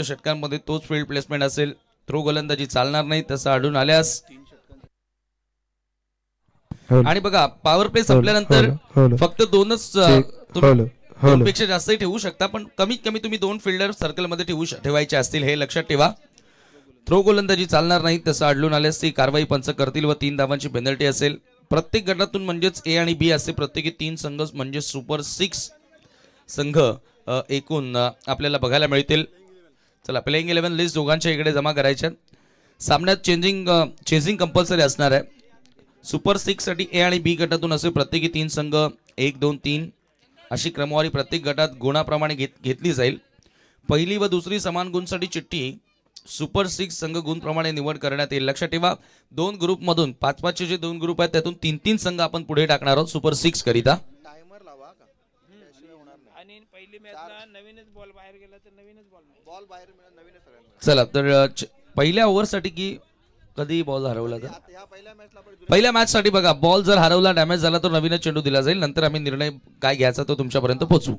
षटकांमध्ये तोच field placement असेल. Throw गोलंदाजी चालणार नाही तसं आढळून आल्यास. आणि बघा पॉवर प्ले संपल्यानंतर फक्त दोनच दोनपेक्षा जास्तही ठेवू शकता, पण कमीत कमी तुम्ही 2 फिल्डर सर्कलमध्ये ठेवायचे असतील हे लक्षात ठेवा. थ्रो गोलंदाजी चालणार नाही तसं आढळून आल्यास ती कारवाई पंच करतील व 3 धावांची पेनल्टी असेल. प्रत्येक गटातून म्हणजेच ए आणि बी असे प्रत्येकी 3 संघ म्हणजे सुपर 6 संघ एकूण आपल्याला बघायला मिळतील. चला प्लेइंग 11 लिस्ट दोघांच्या इकडे जमा करायच्या. सामन्यात चेजिंग कंपल्सरी असणार आहे. सुपर 6 साठी ए आणि बी गटातून असे प्रत्येकी 3 संघ 1, 2, 3 अशी क्रमवारी प्रत्येक गटात गुणाप्रमाणे घेतली जाईल. पहिली व दुसरी समान गुणसाठी चिठ्ठी सुपर 6 संघ गुणप्रमाणे निवड करण्यात येईल. लक्षात ठेवा 2 ग्रुपमधून 5-5 जे 2 ग्रुप आहेत त्यातून 3-3 संघ आपण पुढे टाकणार आहोत सुपर 6 करिता. चला तर पहिल्या ओव्हरसाठी की कधी बॉल हरवला तर पहिल्या मॅच साठी बघा बॉल जर हरवला डॅमेज झाला तर नवीनच चेंडू दिला जाईल. नंतर आम्ही निर्णय काय घ्यायचा तो तुमच्यापर्यंत पोहोचू.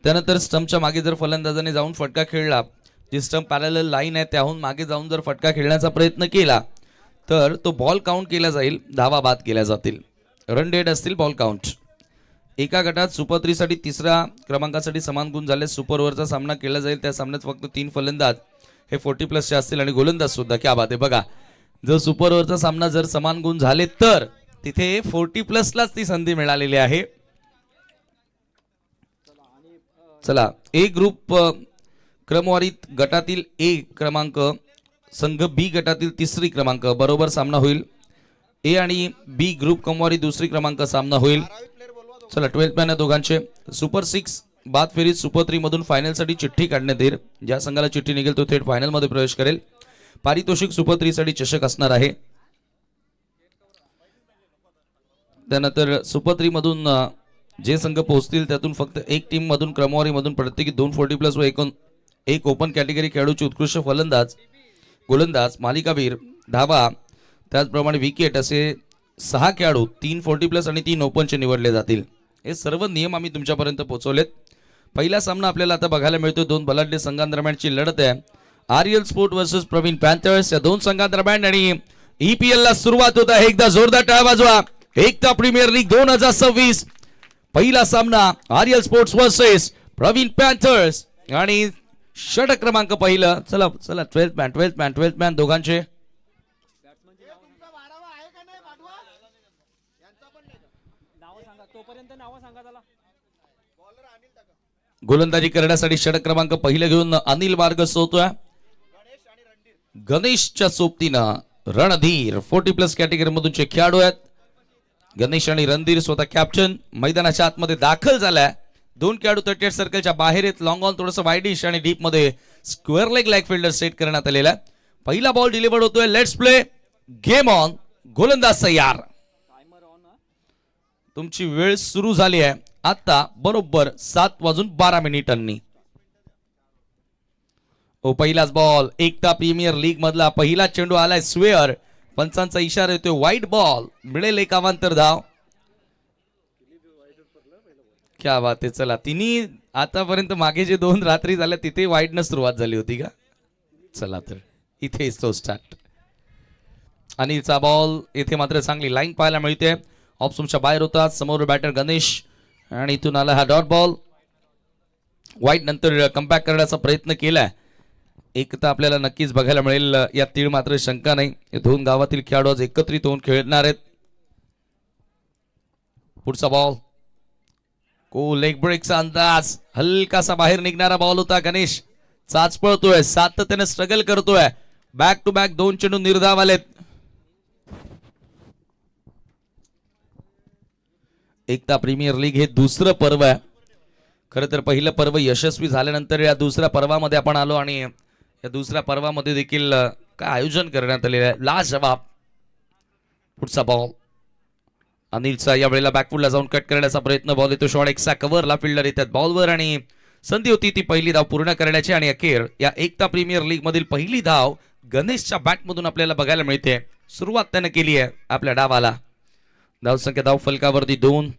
त्यानंतर स्टंपच्या मागे जर फलंदाजाने जाऊन फटका खेळला, जी स्टंप पॅरलल लाईन आहे त्याहून मागे जाऊन जर फटका खेळण्याचा प्रयत्न केला तर तो बॉल काउंट केला जाईल, धावा बाद केल्या जातील, रन डेड असतील बॉल काउंट. एका गटात सुपर 3 साठी 3ऱ्या क्रमांकासाठी समान गुण झाले सुपर ओव्हरचा सामना केला जाईल. त्या सामन्यात फक्त 3 फलंदाज हे 40+ असतील आणि गोलंदाज सुद्धा. क्या बात आहे. बघा जर सुपर ओव्हरचा सामना जर समान गुण झाले तर तिथे 40+ ती संधी मिळालेली आहे. चला ए ग्रुप क्रमवारीत गटातील ए क्रमांक संघ बी गटातील 3री क्रमांक बरोबर सामना होईल. ए आणि बी ग्रुप क्रमवारी 2री क्रमांक सामना होईल. चला 12 मॅन दोघांचे. सुपर 6 बाद फेरीत सुपर 3 मधून फायनल साठी चिठ्ठी काढण्यात येईल. ज्या संघाला चिठ्ठी निघेल तो थेट फायनल मध्ये प्रवेश करेल. पारितोषिक सुपर 3 साठी चषक असणार आहे. त्यानंतर सुपर 3 मधून जे संघ पोहोचतील त्यातून फक्त एक टीम मधून क्रमवारी मधून प्रत्येकी 2 40+ व एक ओपन कॅटेगरी खेळाडूचे उत्कृष्ट फलंदाज, गोलंदाज, मालिकावीर, धावा त्याचप्रमाणे विकेट असे 6 खेळाडू 3 40+ आणि 3 ओपनचे निवडले जातील. हे सर्व नियम आम्ही तुमच्यापर्यंत पोहोचवलेत. पहिला सामना आपल्याला आता बघायला मिळतो. 2 बलाढ्य संघांदरम्यानची लढत आहे. आर्यल स्पोर्ट वर्सेस प्रवीण पॅन्थर्स या 2 संघांदरम्यान आणि EPL ला सुरुवात होत आहे. एकदा जोरदार टाळ्या वाजवा. एकता प्रीमियर लीग 2026 पहिला सामना आर्यल स्पोर्ट्स वर्सेस प्रवीण पॅन्थर्स आणि षटक क्रमांक पहिलं. चला चला 12th मॅन दोघांचे. गोलंदाजी करण्यासाठी षटक क्रमांक पहिलं घेऊन अनिल मार्ग सोडतोय. गणेशच्या सोबतीनं रणधीर 40+ कॅटेगरी मधूनचे खेळाडू आहेत. गणेश आणि रणधीर स्वतः कॅप्टन मैदानाच्या आतमध्ये दाखल झालाय. 2 खेळाडू 38 सर्कलच्या बाहेर आहेत. लॉंग ऑन थोडंसं वाईडिश आणि डीप मध्ये स्क्वेअर लेग फिल्डर सेट करण्यात आलेला आहे. पहिला बॉल डिलिव्हर्ड होतोय. Let's play game on. गोलंदाज तयार. तुमची वेळ सुरू झाली आहे आता बरोबर 7:12 पहिलाच बॉल. एकता प्रीमियर लीग मधला पहिला चेंडू आलाय स्वेअर. पंचांचा इशारा येतोय वाईड बॉल. मिळेल एक अवांतर धाव. क्या बात आहे. चला तिन्ही आतापर्यंत मागे जे 2 रात्री झाल्या तिथे वाईडनं सुरुवात झाली होती का. चला तर इथेच तो स्टार्ट. अनिलचा बॉल. इथे मात्र चांगली लाईन पाहायला मिळते. ऑप्शनच्या बाहेर होता. समोर बॅटर गणेश आणि इथून आला हा डॉट बॉल. वाईड नंतर कमबॅक करण्याचा प्रयत्न केलाय. एकता आपल्याला नक्कीच बघायला मिळेल या तीळ मात्र शंका नाही. हे 2 गावातील खेळाडू आज एकत्रित होऊन खेळणार आहेत. पुढचा बॉल. को लेग ब्रेकचा अंदाज. हलकासा बाहेर निघणारा बॉल होता. गणेश चाच पळतोय. सातत्याने स्ट्रगल करतोय. बॅक टू बॅक 2 चेंडू निर्धाव आलेत. एकता प्रीमियर लीग हे 2रं पर्व आहे. खरं तर पहिलं पर्व यशस्वी झाल्यानंतर या 2ऱ्या पर्वामध्ये आपण आलो आणि या 2ऱ्या पर्वामध्ये देखील काय आयोजन करण्यात आलेलं आहे. लाजवाब. पुढचा बॉल. अनिलचा या वेळेला बॅकफुटला जाऊन कट करण्याचा प्रयत्न. बॉल येतो शॉर्ट एक्सा कव्हरला. फिल्डर येतात बॉलवर आणि संधी होती ती पहिली धाव पूर्ण करण्याची आणि अखेर या एकता प्रीमियर लीग मधील पहिली धाव गणेशच्या बॅटमधून आपल्याला बघायला मिळते. सुरुवात त्याने केली आहे आपल्या डावाला. धावसंख्या धाव फलकावरती 2.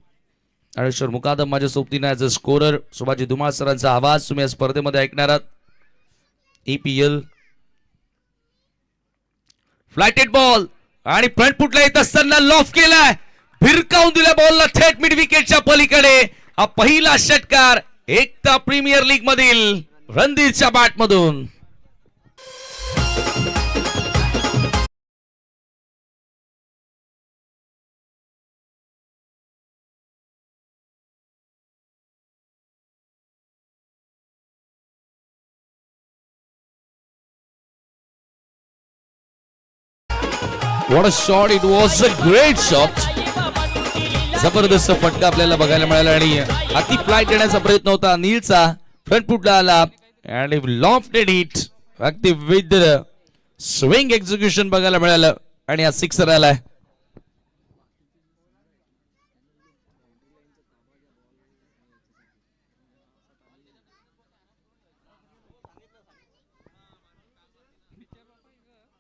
ज्ञानेश्वर मुकादम माझ्या सोबतीने as a scorer. Subhaji Dhumal सरांचा आवाज तुम्ही या स्पर्धेमध्ये ऐकणार आहात. EPL. फ्लायटेड बॉल आणि फ्रंट फुटला येत असताना लॉफ केलाय, भिरकावून दिल्या बॉलला थेट मिड विकेटच्या पलीकडे. हा पहिला षटकार एकता प्रीमियर लीग मधील रणधीरच्या बॅट मधून. What a shot, it was a great shot. जबरदस्त फटका आपल्याला बघायला मिळाला आणि अति फ्लाइट देण्याचा प्रयत्न होता नीलचा. फ्रंट फुटला आला आणि लॉफ्टेड हिट अगदी विथ स्विंग एक्झिक्युशन बघायला मिळालं आणि हा सिक्सर आलाय.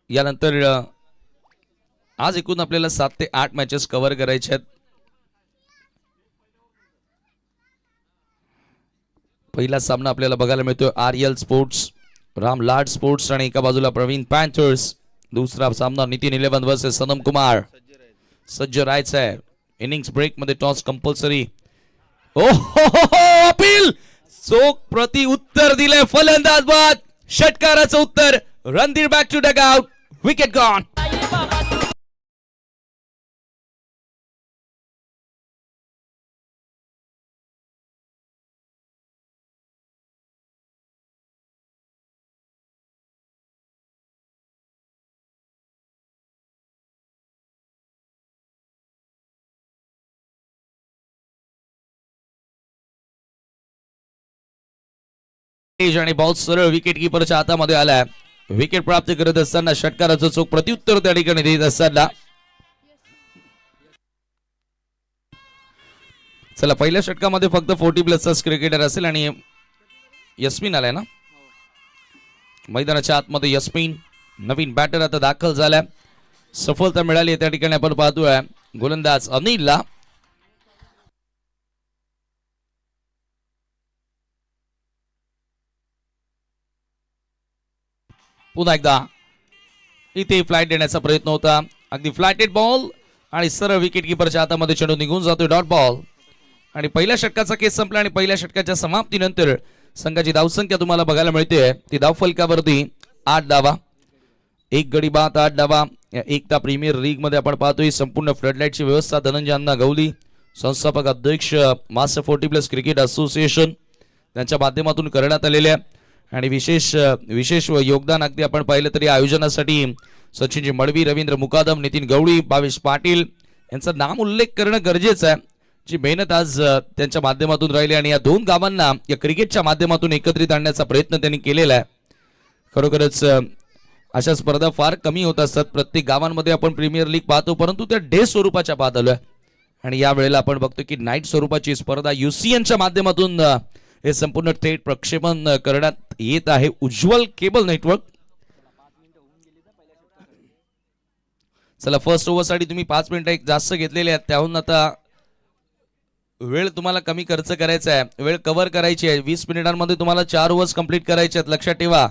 यानंतर आज एकूण आपल्याला 7 ते 8 मॅचेस कव्हर करायचे आहेत. पहिला सामना आपल्याला बघायला मिळतोय RL स्पोर्ट्स राम लाड स्पोर्ट्स आणि एका बाजूला प्रवीण पॅन्थर्स. दुसरा सामना नितीन 11 वर्सेस सनम कुमार. सज्ज राहायचं आहे. इनिंग्स ब्रेक मध्ये टॉस कंपल्सरी. अपील चोख प्रति उत्तर दिले फलंदाज बाद. षटकाराचं उत्तर. Randhir back to dugout. Wicket gone. आणि बॉल सरळ विकेट कीपरच्या हातामध्ये आलाय. विकेट प्राप्त करत असताना षटकाराचं चोख प्रत्युत्तर त्या ठिकाणी देत असताना. चला पहिल्या षटकामध्ये फक्त 40+ क्रिकेटर असेल आणि यस्मिन आलाय ना मैदानाच्या आतमध्ये. यस्मिन नवीन बॅटर आता दाखल झालाय. सफलता मिळाली त्या ठिकाणी आपण पाहतोय गोलंदाज अनिलला. पुन्हा एकदा इथे फ्लाइट देण्याचा प्रयत्न होता. अगदी फ्लायटेड बॉल आणि सरळ विकेट कीपरच्या हातामध्ये चेंडू निघून जातोय. डॉट बॉल आणि पहिल्या षटकाचा केस संपला आणि पहिल्या षटकाच्या समाप्तीनंतर संघाची धावसंख्या तुम्हाला बघायला मिळते. ती धावफलकावरती 8 धावा. 1 गडी बाद 8 धावा. एकता प्रीमियर लीग मध्ये आपण पाहतोय संपूर्ण फ्लडलाईटची व्यवस्था धनंजय अण्णा गवली संस्थापक अध्यक्ष मास्टर 40+ क्रिकेट असोसिएशन त्यांच्या माध्यमातून करण्यात आलेल्या आणि विशेष योगदान अगदी आपण पाहिलं तरी आयोजनासाठी सचिनजी मडवी, रवींद्र मुकादम, नितीन गवळी, भावेश पाटील यांचा नाम उल्लेख करणं गरजेचं आहे. जी मेहनत आज त्यांच्या माध्यमातून राहिली आणि या दोन गावांना या क्रिकेटच्या माध्यमातून एकत्रित आणण्याचा प्रयत्न त्यांनी केलेला आहे. खरोखरच अशा स्पर्धा फार कमी होत असतात. प्रत्येक गावांमध्ये आपण प्रीमियर लीग पाहतो परंतु त्या डे स्वरूपाच्या पाहत आलोय आणि या वेळेला आपण बघतो की नाईट स्वरूपाची स्पर्धा UCN च्या माध्यमातून हे संपूर्ण थेट प्रक्षेपण करण्यात येत आहे. उज्ज्वल केबल नेटवर्क. चला फर्स्ट ओव्हर साठी तुम्ही 5 मिनिटं एक जास्त घेतलेले आहेत. त्याहून आता वेळ तुम्हाला कमी खर्च करायचा आहे. वेळ कव्हर करायची आहे. 20 मिनिटांमध्ये तुम्हाला 4 ओव्हर्स कंप्लीट करायचे आहेत. लक्षात ठेवा.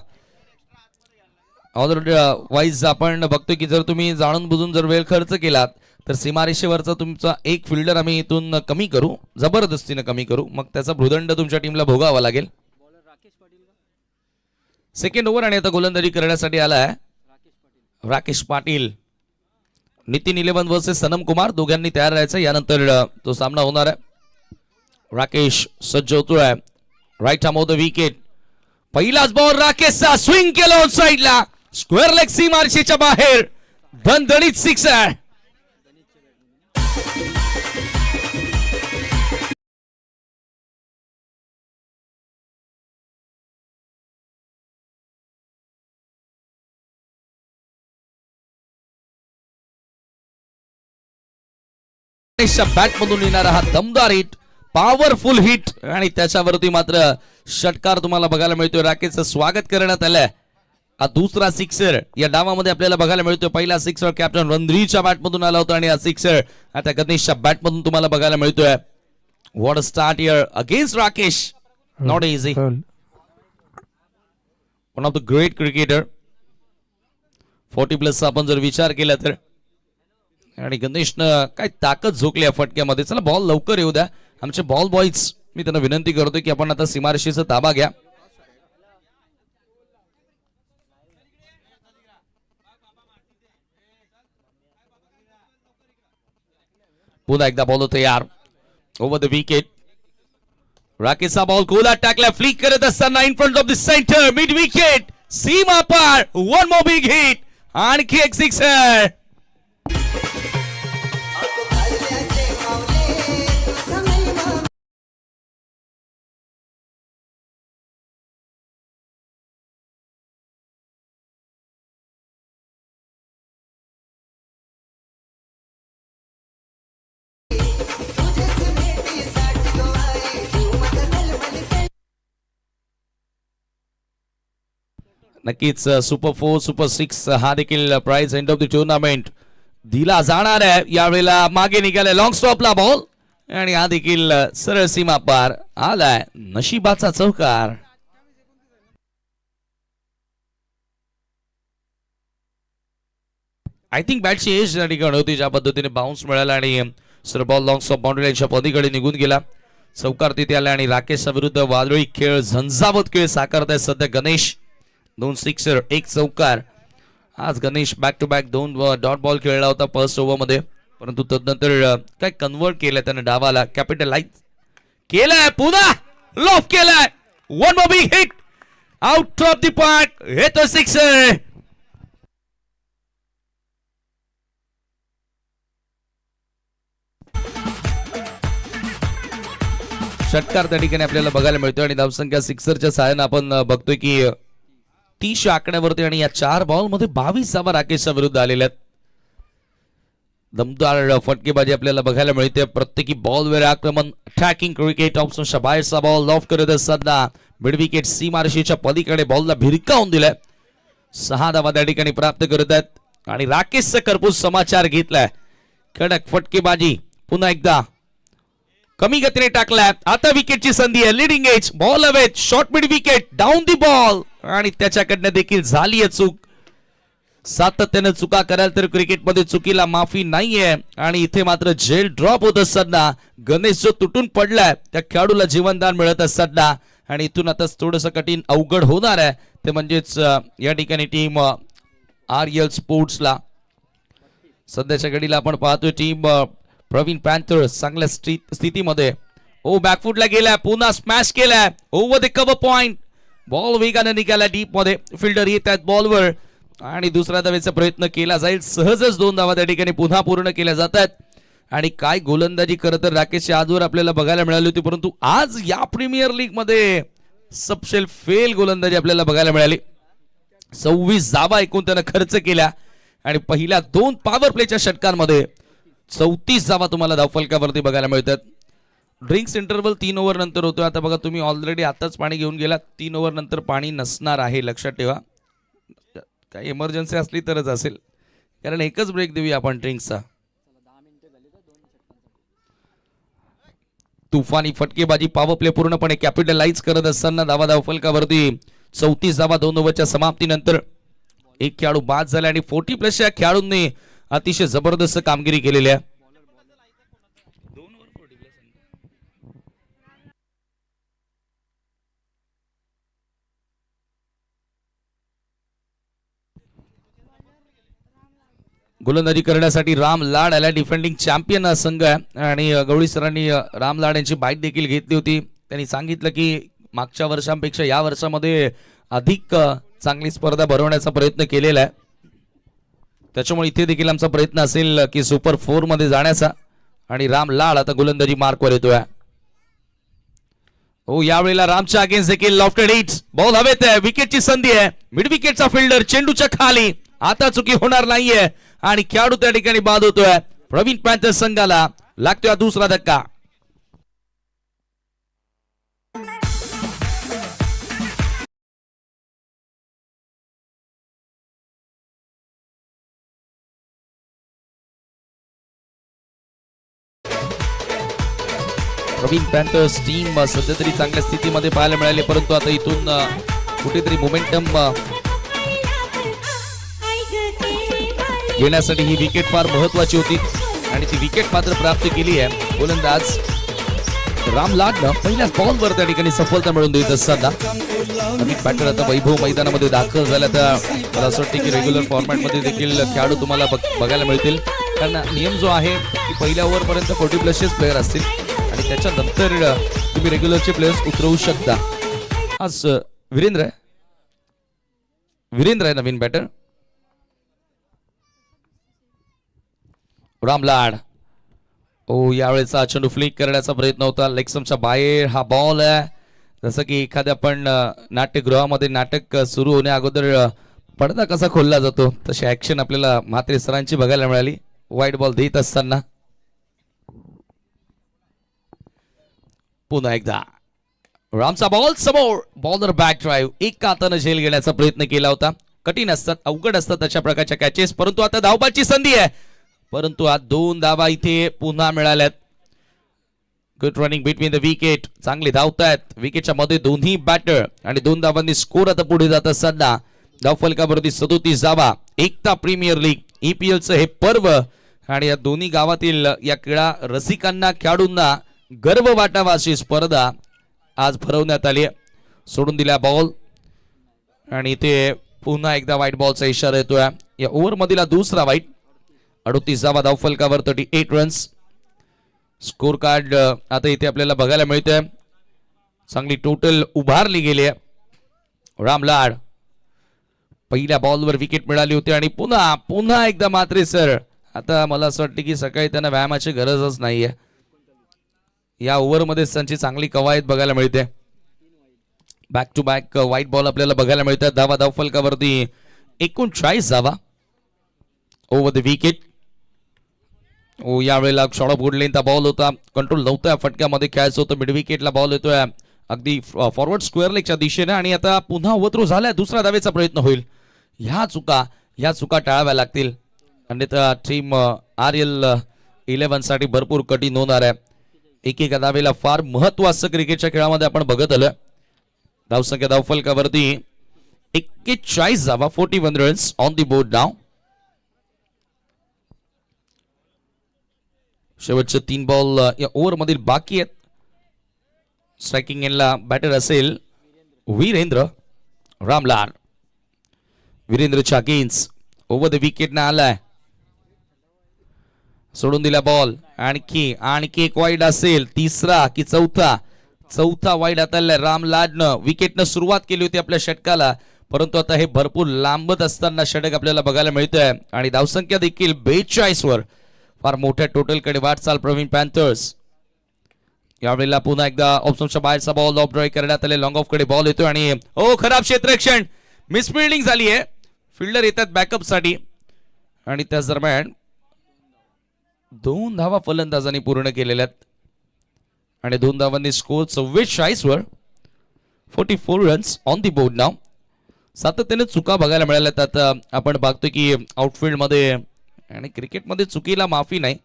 ऑर्डर वाईज आपण बघतो की जर तुम्ही जाणून बुजून जर वेळ खर्च केलात तर सीमारेषेवरचा तुमचा एक फिल्डर आम्ही इथून कमी करू, जबरदस्तीने कमी करू. मग त्याचा भूदंड तुमच्या टीमला भोगावा लागेल. सेकंड ओव्हर आणि आता गोलंदाजी करण्यासाठी आलाय राकेश पाटील. नितीन 11 वर्सेस सनम कुमार दोघांनी तयार राहायचं. यानंतर तो सामना होणार आहे. राकेश सज्ज होतोय. Right arm off the wicket. पहिलाच बॉल राकेशचा स्विंग केला ऑन साइडला. स्क्वेअर लेग सीमारेषेच्या बाहेर. दणदणीत सिक्सर. बॅट मधून येणारा हा दमदार हिट, पॉवरफुल हिट आणि त्याच्यावरती मात्र षटकार तुम्हाला बघायला मिळतोय. राकेशचं स्वागत करण्यात आलंय. हा दुसरा सिक्सर या डावामध्ये आपल्याला बघायला मिळतोय. पहिला सिक्सर कॅप्टन रणधीरच्या बॅट मधून आला होता आणि हा सिक्सर आता गणेशच्या बॅट मधून तुम्हाला बघायला मिळतोय. What a start here against Rakesh. Not easy. One of the great cricketer. 40+ आपण जर विचार केला तर. आणि गणेशनं काय ताकद झोकली या फटक्यामध्ये. चला बॉल लवकर येऊ द्या. आमचे बॉल बॉईज, मी त्यांना विनंती करतो की आपण आता सीमारेषेचा ताबा घ्या. पुन्हा एकदा बॉल होतो यार. Over the wicket. राकेशचा बॉल गोलात टाकला. फ्लिक करत असताना in front of the centre mid wicket. सीमा पार. One more big hit. आणखी एक सिक्सर. नक्कीच सुपर 4 सुपर 6 हा देखील prize end of the tournament दिला जाणार आहे. यावेळेला मागे निघाले लॉंग स्टॉपला बॉल आणि हा देखील सरळ सीमा पार आलाय. नशिबाचा चौकार. आय थिंक बॅटची एज या ठिकाणी होती. ज्या पद्धतीने बाउन्स मिळाला आणि sir ball long stop boundary लाईनच्या पलीकडे निघून गेला. चौकार तिथे आला आणि राकेशच्या विरुद्ध वादळी खेळ, झंझावत खेळ साकारत आहे सध्या गणेश. 2 सिक्सर 1 चौकार. आज Ganesh back to back 2 dot ball खेळला होता फर्स्ट ओव्हर मध्ये, परंतु तदनंतर काय कन्वर्ट केलं त्याने डावाला. कॅपिटलाइज केलाय. पुन्हा लॉफ केलाय. One more big hit out of the park. हे तो सिक्सर. षटकार त्या ठिकाणी आपल्याला बघायला मिळतोय आणि धावसंख्या सिक्सरच्या सहाय्याने आपण बघतोय की 30 आकड्यावरती आणि या 4 बॉल मध्ये 22 धावा राकेशच्या विरुद्ध आलेल्या आहेत. दमदार फटकेबाजी आपल्याला बघायला मिळते. प्रत्येकी बॉलवर आक्रमण, अटॅकिंग क्रिकेट. ऑप्शनच्या बाहेरचा बॉल लॉफ करत असताना मिड विकेट सीमारेषेच्या पलीकडे बॉलला भिरकावून दिलाय. 6 धावा त्या ठिकाणी प्राप्त करत आहेत आणि राकेशचा करपूस समाचार घेतलाय. कडक फटकेबाजी पुन्हा एकदा कमी गतीने टाकलाय. आता विकेटची संधी आहे. लिडिंग एज बॉल हवेत. Short mid wicket down the ball आणि त्याच्याकडनं देखील झाली आहे चूक. सातत्याने चुका कराल तर क्रिकेटमध्ये चुकीला माफी नाहीये आणि इथे मात्र झेल ड्रॉप होत असताना गणेश जो तुटून पडलाय त्या खेळाडूला जीवनदान मिळत असताना आणि इथून आता थोडंसं कठीण अवघड होणार आहे ते म्हणजेच या ठिकाणी टीम RL स्पोर्ट्सला. सध्याच्या घडीला आपण पाहतोय टीम प्रवीण पॅन्थर्स चांगल्या स्थितीमध्ये. ओ बॅकफुटला गेलाय. पुन्हा स्मॅश केलाय. Over the cover point. Ball वेगाने निघाला डीप मध्ये. फिल्डर येत आहेत बॉलवर आणि दुसऱ्या धावेचा प्रयत्न केला जाईल. सहजच 2 धावा त्या ठिकाणी पुन्हा पूर्ण केल्या जातात. आणि काय गोलंदाजी खरं तर राकेशच्या आजवर आपल्याला बघायला मिळाली होती, परंतु आज या प्रीमियर लीग मध्ये सबशेल फेल गोलंदाजी आपल्याला बघायला मिळाली. 26 धावा एकूण त्यानं खर्च केल्या आणि पहिल्या 2 पॉवर प्लेच्या षटकांमध्ये 34 धावा तुम्हाला धावफलकावरती बघायला मिळतात. ड्रिंक्स इंटरव्हल 3 ओव्हर नंतर होतो. आता बघा तुम्ही ऑलरेडी आताच पाणी घेऊन गेला. 3 ओव्हर नंतर पाणी नसणार आहे, लक्षात ठेवा. काही इमर्जन्सी असली तरच असेल, कारण एकच ब्रेक देऊया आपण ड्रिंक्सचा. तुफानी फटकेबाजी पॉवर प्ले पूर्णपणे कॅपिटलाइज करत असताना धावा धावफलकावरती 34 धावा 2 ओव्हरच्या समाप्तीनंतर. एक खेळाडू बाद झाला आणि 40+ या खेळाडूंनी अतिशय जबरदस्त कामगिरी केलेली आहे. गोलंदाजी करण्यासाठी राम लाड आला. डिफेंडिंग चॅम्पियन संघ आहे आणि गवळी सरांनी राम लाड यांची बाईट देखील घेतली होती. त्यांनी सांगितलं की मागच्या वर्षांपेक्षा या वर्षामध्ये अधिक चांगली स्पर्धा भरवण्याचा प्रयत्न केलेला आहे. त्याच्यामुळे इथे देखील आमचा प्रयत्न असेल की सुपर 4 मध्ये जाण्याचा. आणि राम लाड आता गोलंदाजी मार्कवर येतोय. हो, यावेळेला रामच्या अगेन्स्ट देखील लॉफ्टेड हिट्स. बॉल हवेत आहे. विकेटची संधी आहे. मिड विकेटचा फिल्डर चेंडूच्या खाली. आता चुकी होणार नाहीये आणि खेळाडू त्या ठिकाणी बाद होतोय. प्रवीण पॅन्थर्स संघाला लागतोय दुसरा धक्का. प्रवीण पॅन्थर्स टीम सध्या तरी चांगल्या स्थितीमध्ये पाहायला मिळाली, परंतु आता इथून कुठेतरी मोमेंटम घेण्यासाठी ही विकेट फार महत्वाची होती आणि ती विकेट मात्र प्राप्त केली आहे गोलंदाज राम लाडनं पहिल्याच बॉलवर त्या ठिकाणी सफलता मिळवून देत असताना नवीन बॅटर आता वैभव मैदानामध्ये दाखल झाला. तर मला असं वाटतं की रेग्युलर फॉर्मॅटमध्ये देखील खेळाडू तुम्हाला बघायला मिळतील, कारण नियम जो आहे की पहिल्या ओव्हरपर्यंत 40+ प्लेयर असतील आणि त्याच्यानंतर तुम्ही रेग्युलरचे प्लेयर्स उतरवू शकता. आज वीरेंद्र आहे नवीन बॅटर. रामलाड यावेळेचा चेंडू फ्लिक करण्याचा प्रयत्न होता, लेग स्टंपच्या बाहेर हा बॉल आहे. जसं की एखाद्या पण नाट्यगृहामध्ये नाटक सुरू होण्या अगोदर पडदा कसा खोलला जातो तशी ऍक्शन आपल्याला म्हात्रे सरांची बघायला मिळाली वाईट बॉल देत असताना. पुन्हा एकदा रामचा बॉल समोर, बॉलर बॅक ड्राईव्ह एका हाताने झेल घेण्याचा प्रयत्न केला होता. कठीण असतात, अवघड असतात अशा प्रकारच्या कॅचेस, परंतु आता धावबाची संधी आहे, परंतु आज 2 धावा इथे पुन्हा मिळाल्यात. Good running between the wicket, चांगले धावतायत विकेटच्या मध्ये दोन्ही बॅटर आणि 2 धावांनी स्कोर आता पुढे जात असताना धावफलकावरती 37 धावा. एकता प्रीमियर लीग EPLचं हे पर्व आणि या दोन्ही गावातील या क्रीडा रसिकांना खेळाडूंना गर्व वाटावा अशी स्पर्धा आज भरवण्यात आली. सोडून दिला बॉल आणि इथे पुन्हा एकदा व्हाईट बॉलचा इशारा येतोय. या ओव्हर मधील दुसरा व्हाईट. 38 धावा धावफलकावर 38 रन्स. स्कोर कार्ड आता इथे आपल्याला बघायला मिळतंय. चांगली टोटल उभारली गेली आहे. रामलाड पहिल्या बॉलवर विकेट मिळाली होती आणि पुन्हा एकदा मात्रे सर, आता मला असं वाटतं की सकाळी त्यांना व्यायामाची गरजच नाहीये. या ओव्हर मध्ये त्यांची चांगली कवायत बघायला मिळते. Back to back white ball आपल्याला बघायला मिळतात. धावा धावफलकावरती 39 धावा ओव्हर द विकेट. यावेळेला शॉर्ट ऑफ गुड लेंथचा बॉल होता, कंट्रोल नव्हता, फटक्यामध्ये खेळायचं होतं. मिड विकेटला बॉल येतोय अगदी फॉरवर्ड स्क्वेअर लेगच्या दिशेने आणि आता पुन्हा ओव्हरथ्रो झालाय. दुसरा धावेचा प्रयत्न होईल. ह्या चुका टाळाव्या लागतील, अन्यथा टीम RL11 साठी भरपूर कठीण होणार आहे. एकेका धावेला फार महत्व असतं क्रिकेटच्या खेळामध्ये आपण बघत आलोय. धावसंख्या धावफलकावरती 41 धावा 41 रन्स ऑन दी बोर्ड नाव. शेवटचे 3 बॉल या ओव्हर मधील बाकी आहेत. स्ट्रायकिंग एंडला बॅटर असेल वीरेंद्र. रामलाल वीरेंद्रच्या अगेन्स्ट ओव्हर द विकेट ना आलाय. सोडून दिला बॉल. आणखी एक वाईड असेल, तिसरा की चौथा वाईड हाताळलाय रामलाडनं. विकेटनं सुरुवात केली होती आपल्या षटकाला, परंतु आता हे भरपूर लांबत असताना षटक आपल्याला बघायला मिळतंय आणि धावसंख्या देखील 42 वर फार मोठ्या टोटलकडे वाटचाल प्रवीण पॅन्थर्स. यावेळेला पुन्हा एकदा ऑप्शनच्या बाहेरचा बॉल ऑफ ड्राईव्ह करण्यात आले. लॉंग ऑफ कडे बॉल येतोय आणि खराब क्षेत्ररक्षण, मिसफिल्डिंग झाली आहे. फिल्डर येतात बॅकअप साठी आणि त्याच दरम्यान 2 धावा फलंदाजांनी पूर्ण केलेल्या आहेत आणि 2 धावांनी स्कोर 44 वर 44 रन्स ऑन दी बोर्ड नाव. सातत्याने चुका बघायला मिळाल्यात. आता आपण बघतोय की आउटफील्ड मध्ये आणि क्रिकेटमध्ये चुकीला माफी नाही.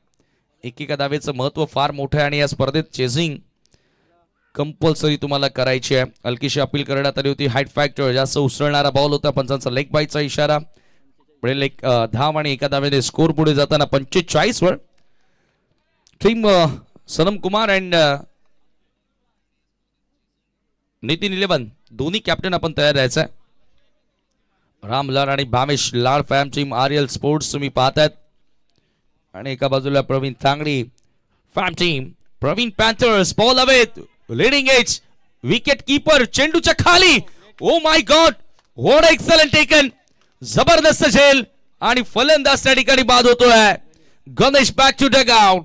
एकेका धावेचं महत्व फार मोठं आहे आणि या स्पर्धेत चेझिंग कंपल्सरी तुम्हाला करायची आहे. हलकीशी अपील करण्यात आली होती. हाईट फॅक्टर जास्त उसळणारा बॉल होता, पंचांचा लेग बाईचा इशारा. पुढे एक धाव आणि एका धावेने स्कोर पुढे जाताना 45 वर. टीम सनम कुमार अँड नितीन 11 दोन्ही कॅप्टन आपण तयार राहायचं. रामलाल आणि भावेश लाड फॅम टीम RL स्पोर्ट्स तुम्ही पाहतायत आणि एका बाजूला प्रवीण तांगडी फॅम team Pravin panthers. Ball away leading edge wicket keeper चेंडूच्या खाली. Oh my god, what excellent taken, जबरदस्त झेल आणि फलंदाज त्या ठिकाणी बाद होतोय. Ganesh back to dugout.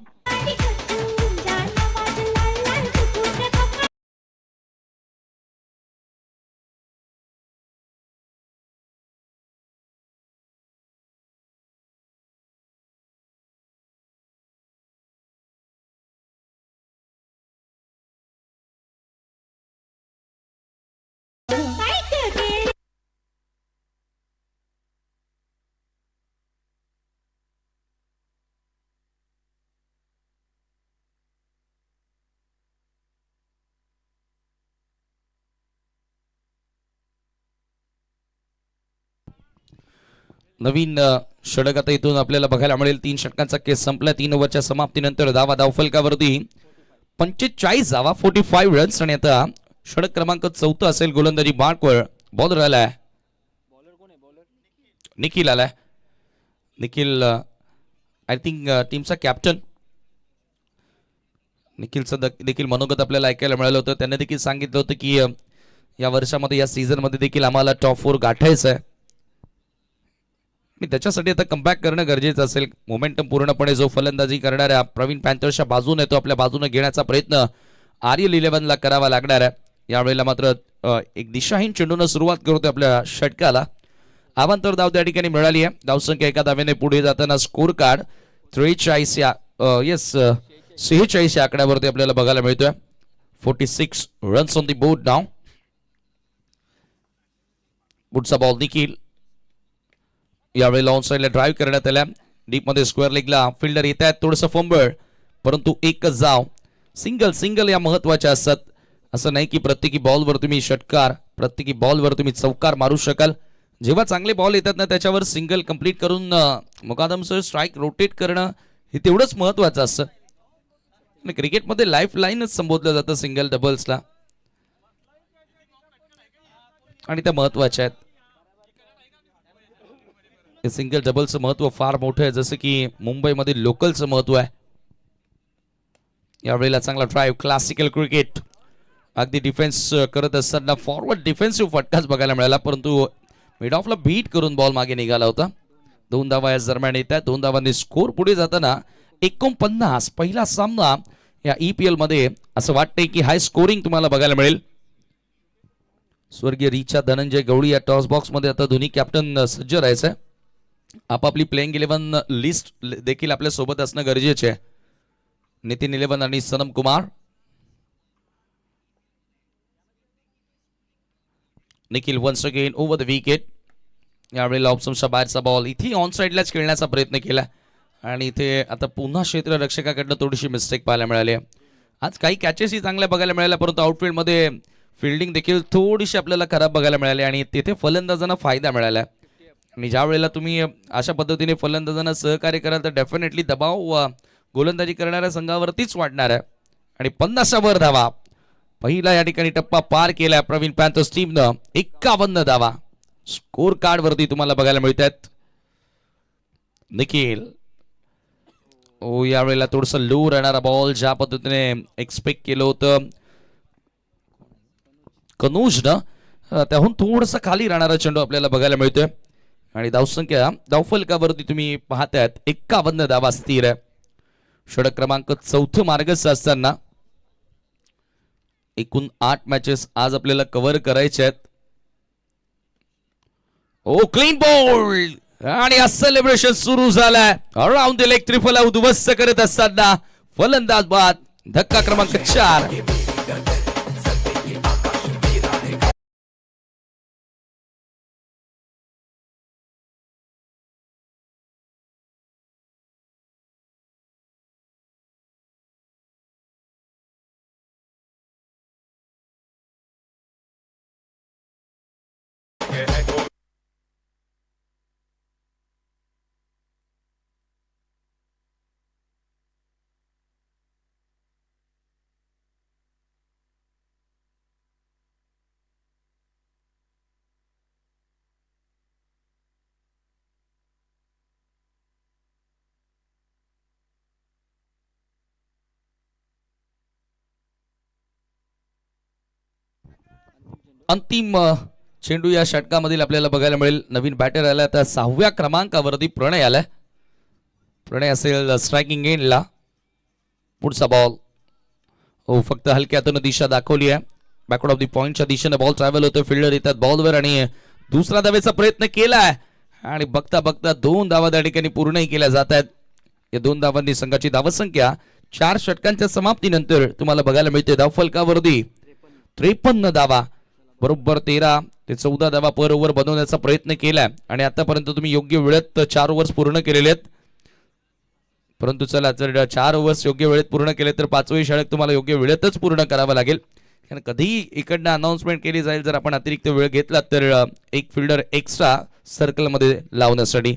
नवीन षटक आता इथून आपल्याला बघायला मिळेल. 3 षटकांचा केस संपला. 3 ओव्हरच्या समाप्तीनंतर धावफलकावरती 45 धावा, 45 रन्स. आणि आता षटक क्रमांक 4 असेल गोलंदाजी मार्कवर. बॉलर आलाय निखिल आलाय. निखिल आय थिंक टीमचा कॅप्टन. निखिलचं देखील मनोगत आपल्याला ऐकायला मिळालं होतं. त्यांनी देखील सांगितलं होतं की या वर्षामध्ये, या सीझनमध्ये देखील आम्हाला टॉप 4 गाठायचं आहे. त्याच्यासाठी आता कमबॅक करणं गरजेचं असेल. मोमेंटम पूर्णपणे जो फलंदाजी करणाऱ्या प्रवीण पॅन्थर्सच्या बाजूने तो आपल्या बाजूने घेण्याचा प्रयत्न आर्यल 11ला करावा लागणार आहे. यावेळेला मात्र एक दिशाहीन चेंडून सुरुवात करतोय आपल्या षटकाला. अवांतर धाव त्या ठिकाणी मिळाली आहे. धावसंख्या एका धावेने पुढे जाताना स्कोर कार्ड 43 या 46 या आकड्यावरती आपल्याला बघायला मिळतोय. 46 रन्स ऑन दी बोर्ड नाव. पुढचा बॉल निखिल. यावेळेला ऑन साइडला ड्राईव्ह करण्यात आल्या. डीप मध्ये स्क्वेअर लेगला फिल्डर येत आहेत. थोडंसं फंबळ, परंतु एकच धाव. सिंगल या महत्वाच्या असतात. असं नाही की प्रत्येकी बॉलवर तुम्ही षटकार, प्रत्येकी बॉलवर तुम्ही चौकार मारू शकाल. जेव्हा चांगले बॉल येतात ना, त्याच्यावर सिंगल कंप्लीट करून मुकादमसह स्ट्राईक रोटेट करणं हे तेवढंच महत्वाचं असतं. क्रिकेटमध्ये लाईफ लाईनच संबोधलं जातं सिंगल डबल्सला, आणि त्या महत्वाच्या आहेत. सिंगल डबलचं महत्व फार मोठं आहे, जसं की मुंबईमध्ये लोकलचं महत्व आहे. यावेळेला चांगला ड्राईव्ह, क्लासिकल क्रिकेट. अगदी डिफेन्स करत असताना फॉरवर्ड डिफेन्सिव्ह फटकाच बघायला मिळाला, परंतु मिड ऑफला बीट करून बॉल मागे निघाला होता. 2 धावा या दरम्यान येत आहेत. 2 धावांनी स्कोर पुढे जाताना 49. पहिला सामना या EPL मध्ये असं वाटतंय की हाय स्कोरिंग तुम्हाला बघायला मिळेल. स्वर्गीय रिचा धनंजय गवळी या टॉस बॉक्स मध्ये आता दोन्ही कॅप्टन सज्ज राहायचं. आपापली प्लेइंग 11 लिस्ट देखील आपल्या सोबत असणं गरजेचे आहे. नितीन 11 आणि Sanam Kumar. Nikhil once again over the wicket. यावेळेला ऑप्शनच्या बाहेरचा बॉल. इथे ऑन साइडलाच खेळण्याचा प्रयत्न केला आणि इथे आता पुन्हा क्षेत्ररक्षकाकडनं थोडीशी मिस्टेक पाहायला मिळाली. आज काही कॅचेसही चांगल्या बघायला मिळाल्या, परंतु आउटफील्डमध्ये फिल्डिंग देखील थोडीशी आपल्याला खराब बघायला मिळाली आणि तिथे फलंदाजांना फायदा मिळाला. आणि ज्या वेळेला तुम्ही अशा पद्धतीने फलंदाजांना सहकार्य कराल तर डेफिनेटली दबाव गोलंदाजी करणाऱ्या संघावरतीच वाढणार आहे. आणि 50 वर धावा. पहिला या ठिकाणी टप्पा पार केला प्रवीण पॅन्थर्स टीमनं. 51 धावा स्कोर कार्ड वरती तुम्हाला बघायला मिळत आहेत. निखिल यावेळेला थोडस लो राहणारा बॉल, ज्या पद्धतीने एक्सपेक्ट केलं होतं कनुजनं, त्याहून थोडस खाली राहणारा चेंडू आपल्याला बघायला मिळतोय. आणि धावसंख्या धावफलकावरती तुम्ही पाहतायत 51 धावा स्थिर आहे. षटक क्रमांक 4 मार्गस्थ असताना एकूण 8 मॅचेस आज आपल्याला कव्हर करायचे आहेत. क्लीन बॉल आणि सेलिब्रेशन सुरू झालाय. अराउंड द लेग त्रिफला उद्ध्वस्त करत असताना फलंदाज बाद. धक्का क्रमांक 4. अंतिम चेंडू या षटकामधील आपल्याला बघायला मिळेल. नवीन बॅटर आला तर 6व्या क्रमांकावरती प्रणय आलाय. प्रणय असेल स्ट्रायकिंग एंडला. पुढचा बॉल फक्त हलक्यातून दिशा दाखवली आहे. बॅकवर्ड ऑफ द पॉइंटच्या दिशेने बॉल ट्रॅव्हल होतो. फिल्डर येतात बॉलवर आणि दुसरा धावेचा प्रयत्न केलाय आणि बघता बघता 2 धावा त्या ठिकाणी पूर्णही केल्या जात आहेत. या 2 धावांनी संघाची धावसंख्या 4 षटकांच्या समाप्तीनंतर तुम्हाला बघायला मिळते. धावफलकावरती 53 धावा, बरोबर 13 ते 14 धावा पर ओव्हर बनवण्याचा प्रयत्न केलाय आणि आतापर्यंत तुम्ही योग्य वेळेत 4 ओव्हर्स पूर्ण केलेले आहेत. परंतु चला, जर 4 ओव्हर्स योग्य वेळेत पूर्ण केले तर 5वे षटक तुम्हाला योग्य वेळेतच पूर्ण करावं लागेल. कारण कधीही इकडनं अनाउन्समेंट केली जाईल जर आपण अतिरिक्त वेळ घेतला तर एक फिल्डर एक्स्ट्रा सर्कल मध्ये लावण्यासाठी.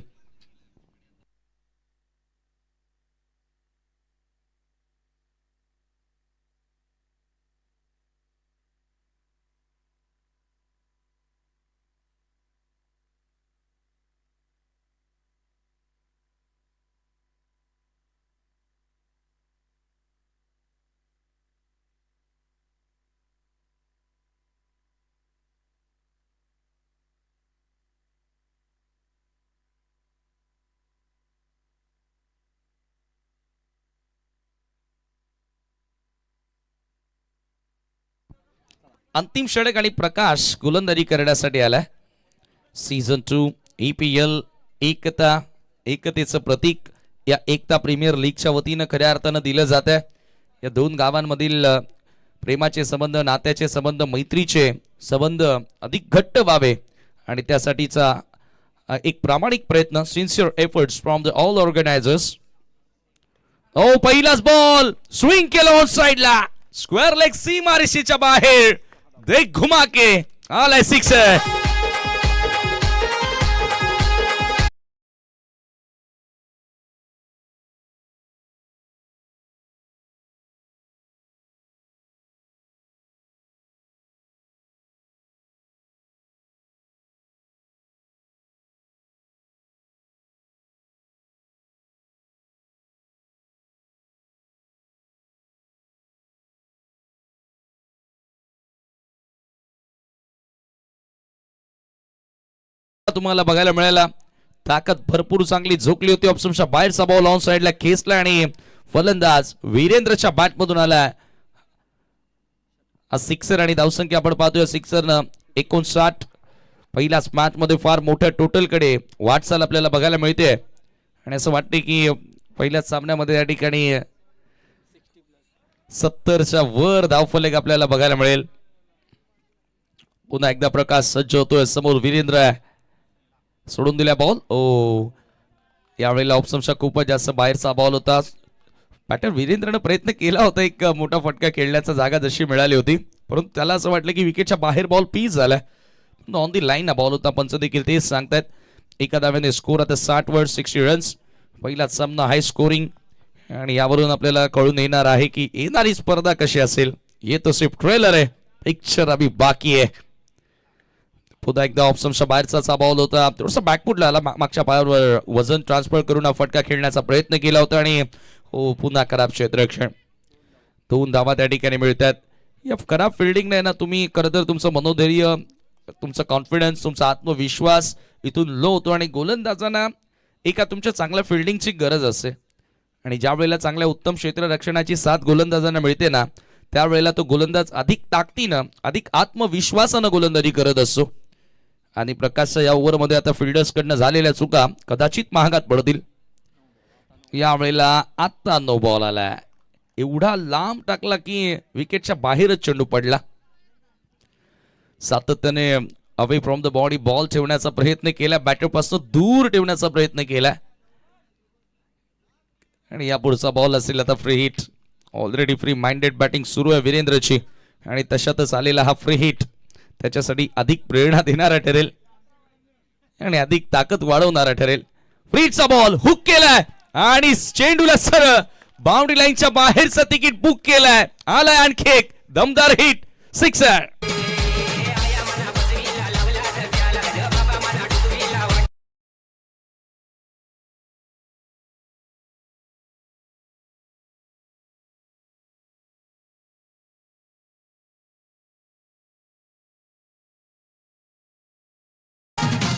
अंतिम षटक आणि प्रकाश गोलंदाजी करण्यासाठी आलाय. सीझन 2 EPL एकतेचं प्रतीक या एकता प्रीमियर लीगच्या वतीनं खऱ्या अर्थानं दिलं जात आहे. या दोन गावांमधील प्रेमाचे संबंध, नात्याचे संबंध, मैत्रीचे संबंध अधिक घट्ट व्हावे आणि त्यासाठीचा एक प्रामाणिक प्रयत्न, sincere efforts from the all organisers. Oh पहिलाच बॉल स्विंग केलं ऑन साइडला, स्क्वेअर लेग सीमारेषेच्या बाहेर, देख घुमा के आलाय सिक्सर. तुम्हाला बघायला मिळाला, ताकद भरपूर चांगली झोकली होती. ऑप्शनच्या बाहेरचा बॉल ऑन साइडला खेचला आणि फलंदाज वीरेंद्रच्या बॅट मधून आला सिक्सर. आणि धावसंख्या आपण पाहतोय सिक्सरनं 59. पहिल्याच मॅच मध्ये फार मोठ्या टोटल कडे वाटचाल आपल्याला बघायला मिळते आणि असं वाटते की पहिल्याच सामन्यामध्ये या ठिकाणी 70च्या वर धावफलक आपल्याला बघायला मिळेल. पुन्हा एकदा प्रकाश सज्ज होतोय, समोर वीरेंद्र सोडून दिला बॉल. ओ यावेळेला ऑप्शनच्या खूपच जास्त बाहेरचा बॉल होता. बॅटर वीरेंद्रने प्रयत्न केला होता एक मोठा फटका खेळण्याचा, जागा जशी मिळाली होती, परंतु त्याला असं वाटलं की विकेटच्या बाहेर बॉल पीस झाला. ऑन दी लाईन हा बॉल होता. पंच देखील तेच सांगतायत. एका धाव्याने स्कोर आता 60 वर 60 रन्स. पहिला सामना हाय स्कोरिंग आणि यावरून आपल्याला कळून येणार आहे की येणारी स्पर्धा कशी असेल. ये तो सिर्फ ट्रेलर आहे, पिक्चर अभी बाकी आहे. पुन्हा एकदा ऑप्शनच्या बाहेरचा बॉल होता, थोडासा बॅकफुटला आला, मागच्या पायावर वजन ट्रान्सफर करून हा फटका खेळण्याचा प्रयत्न केला होता आणि हो पुन्हा खराब क्षेत्ररक्षण. 2 धावा त्या ठिकाणी मिळतात. या खराब फिल्डिंग नाही ना, तुम्ही खरं तर तुमचं मनोधैर्य, तुमचा कॉन्फिडन्स, तुमचा आत्मविश्वास इथून लो होतो आणि गोलंदाजांना एका तुमच्या चांगल्या फिल्डिंगची गरज असते आणि ज्या वेळेला चांगल्या उत्तम क्षेत्ररक्षणाची साथ गोलंदाजांना मिळते ना, त्यावेळेला तो गोलंदाज अधिक ताकदीनं, अधिक आत्मविश्वासानं गोलंदाजी करत असतो. आणि प्रकाशच्या या ओव्हरमध्ये आता फिल्डर्स कडनं झालेल्या चुका कदाचित महागात पडतील. यावेळेला आता नो बॉल आला, एवढा लांब टाकला की विकेटच्या बाहेरच चेंडू पडला. सातत्याने away from the body ball ठेवण्याचा प्रयत्न केला, बॅटर पासून दूर ठेवण्याचा प्रयत्न केला आणि या पुढचा बॉल असेल आता free hit. Already free minded batting सुरू आहे वीरेंद्रची आणि तशातच आलेला हा फ्री हिट त्याच्यासाठी अधिक प्रेरणा देणारा ठरेल आणि अधिक ताकद वाढवणारा ठरेल. फ्रीचा बॉल हुक केलाय आणि चेंडूला सरळ बाउंड्री लाईनच्या बाहेरचं तिकीट बुक केलाय. आलाय आणखी एक दमदार हिट, सिक्सर.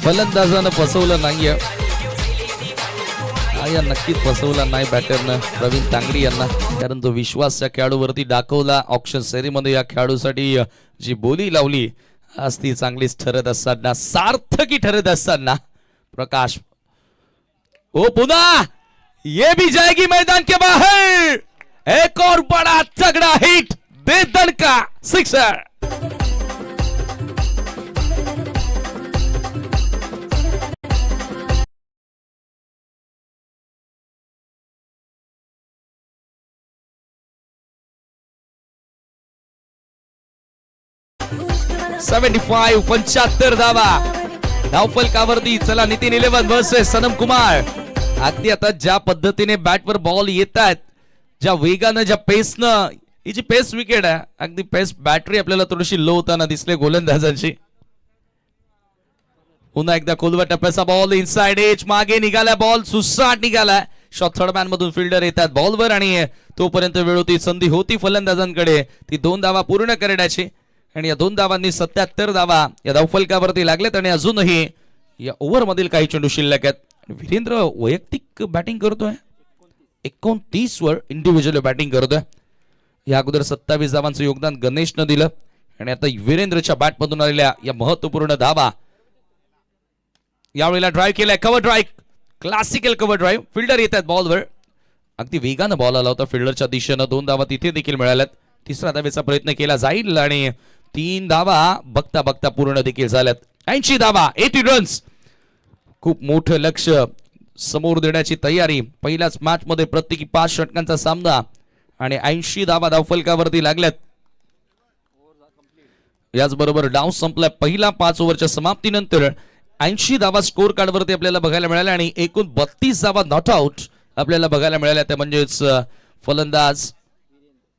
फलंदाजानं फसवलं नाहीये, या नक्कीच फसवला नाही बॅटरनं प्रवीण तांगडी यांना, कारण तो विश्वास त्या खेळाडूवरती दाखवला. ऑक्शन सेरीमध्ये या खेळाडूसाठी जी बोली लावली आज ती चांगलीच ठरत असताना, सार्थकी ठरत असताना प्रकाश ओ पुन्हा ये भी जाएगी मैदान के बाहर. एक और बड़ा तगड़ा हिट, दे दणका, सिक्सर. $75 धावा धावफलकावरती चला नितीन 11 वर्सेस सनम कुमार. अगदी आता ज्या पद्धतीने बॅटवर बॉल येत आहेत, ज्या वेगानं, ज्या पेसनं, ही जी पेस विकेट आहे, अगदी पेस बॅटरी आपल्याला थोडीशी लो होताना दिसले गोलंदाजांची. पुन्हा एकदा खोलवा टप्प्याचा बॉल इनसाइड एज, मागे निघाला बॉल, सुसाट निघाला. शॉट थर्ड मॅन मधून फिल्डर येतात बॉलवर आणि तोपर्यंत वेळ होती, संधी होती फलंदाजांकडे ती 2 धावा पूर्ण करण्याची. आणि या 2 धावांनी 77 धावा या धावफलकावरती लागल्यात आणि अजूनही या ओव्हर मधील काही चेंडू शिल्लक आहेत. वीरेंद्र वैयक्तिक बॅटिंग करतोय, 29 वर इंडिव्हिज्युअल बॅटिंग करतोय. या अगोदर 27 धावांचं योगदान गणेशनं दिलं आणि आता वीरेंद्रच्या बॅट मधून आलेल्या या महत्वपूर्ण धावा. यावेळेला ड्राईव्ह केलाय, cover drive, classical cover drive. Fielder येतात बॉलवर, अगदी वेगानं बॉल आला होता फिल्डरच्या दिशेनं. 2 धावा तिथे देखील मिळाल्यात. तिसरा धावेचा प्रयत्न केला जाईल आणि 3 धावा बघता बघता पूर्ण देखील झाल्यात. 80 धावा, 80 रन्स. खूप मोठं लक्ष समोर देण्याची तयारी. पहिल्याच मॅच मध्ये प्रत्येकी 5 षटकांचा सामना आणि 80 धावा धावफलकावरती लागल्यात. याचबरोबर डाव संपला. पहिला 5 ओव्हरच्या समाप्तीनंतर 80 धावा स्कोर कार्डवरती आपल्याला बघायला मिळाल्या आणि एकूण 32 धावा नॉट आउट आपल्याला बघायला मिळाल्या. त्या म्हणजेच फलंदाज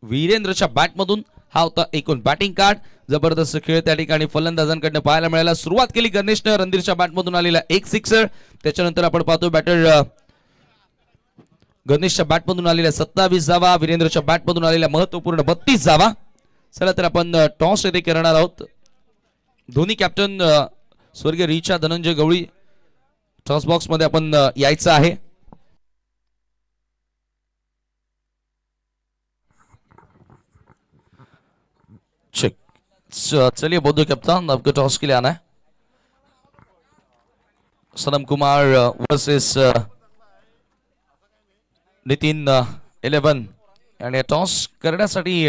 वीरेंद्रच्या बॅटमधून हा होता एकूण बॅटिंग कार्ड. जबरदस्त खेळ त्या ठिकाणी फलंदाजांकडून पाहायला मिळाला. सुरुवात केली गणेशने रणधीरच्या बॅटमधून आलेला एक सिक्सर. त्याच्यानंतर आपण पाहतो बॅटर गणेशच्या बॅटमधून आलेल्या 27 धावा, वीरेंद्रच्या बॅटमधून आलेल्या महत्वपूर्ण 32 धावा. चला तर आपण टॉस येथे करणार आहोत. दोन्ही कॅप्टन स्वर्गीय रिचा धनंजय गवळी टॉस बॉक्स मध्ये आपण यायचं आहे. चलिए बोधो कप्तान, आपको टॉस के लिए आना है. सनम कुमार वर्सेस नितीन 11 आणि टॉस करण्यासाठी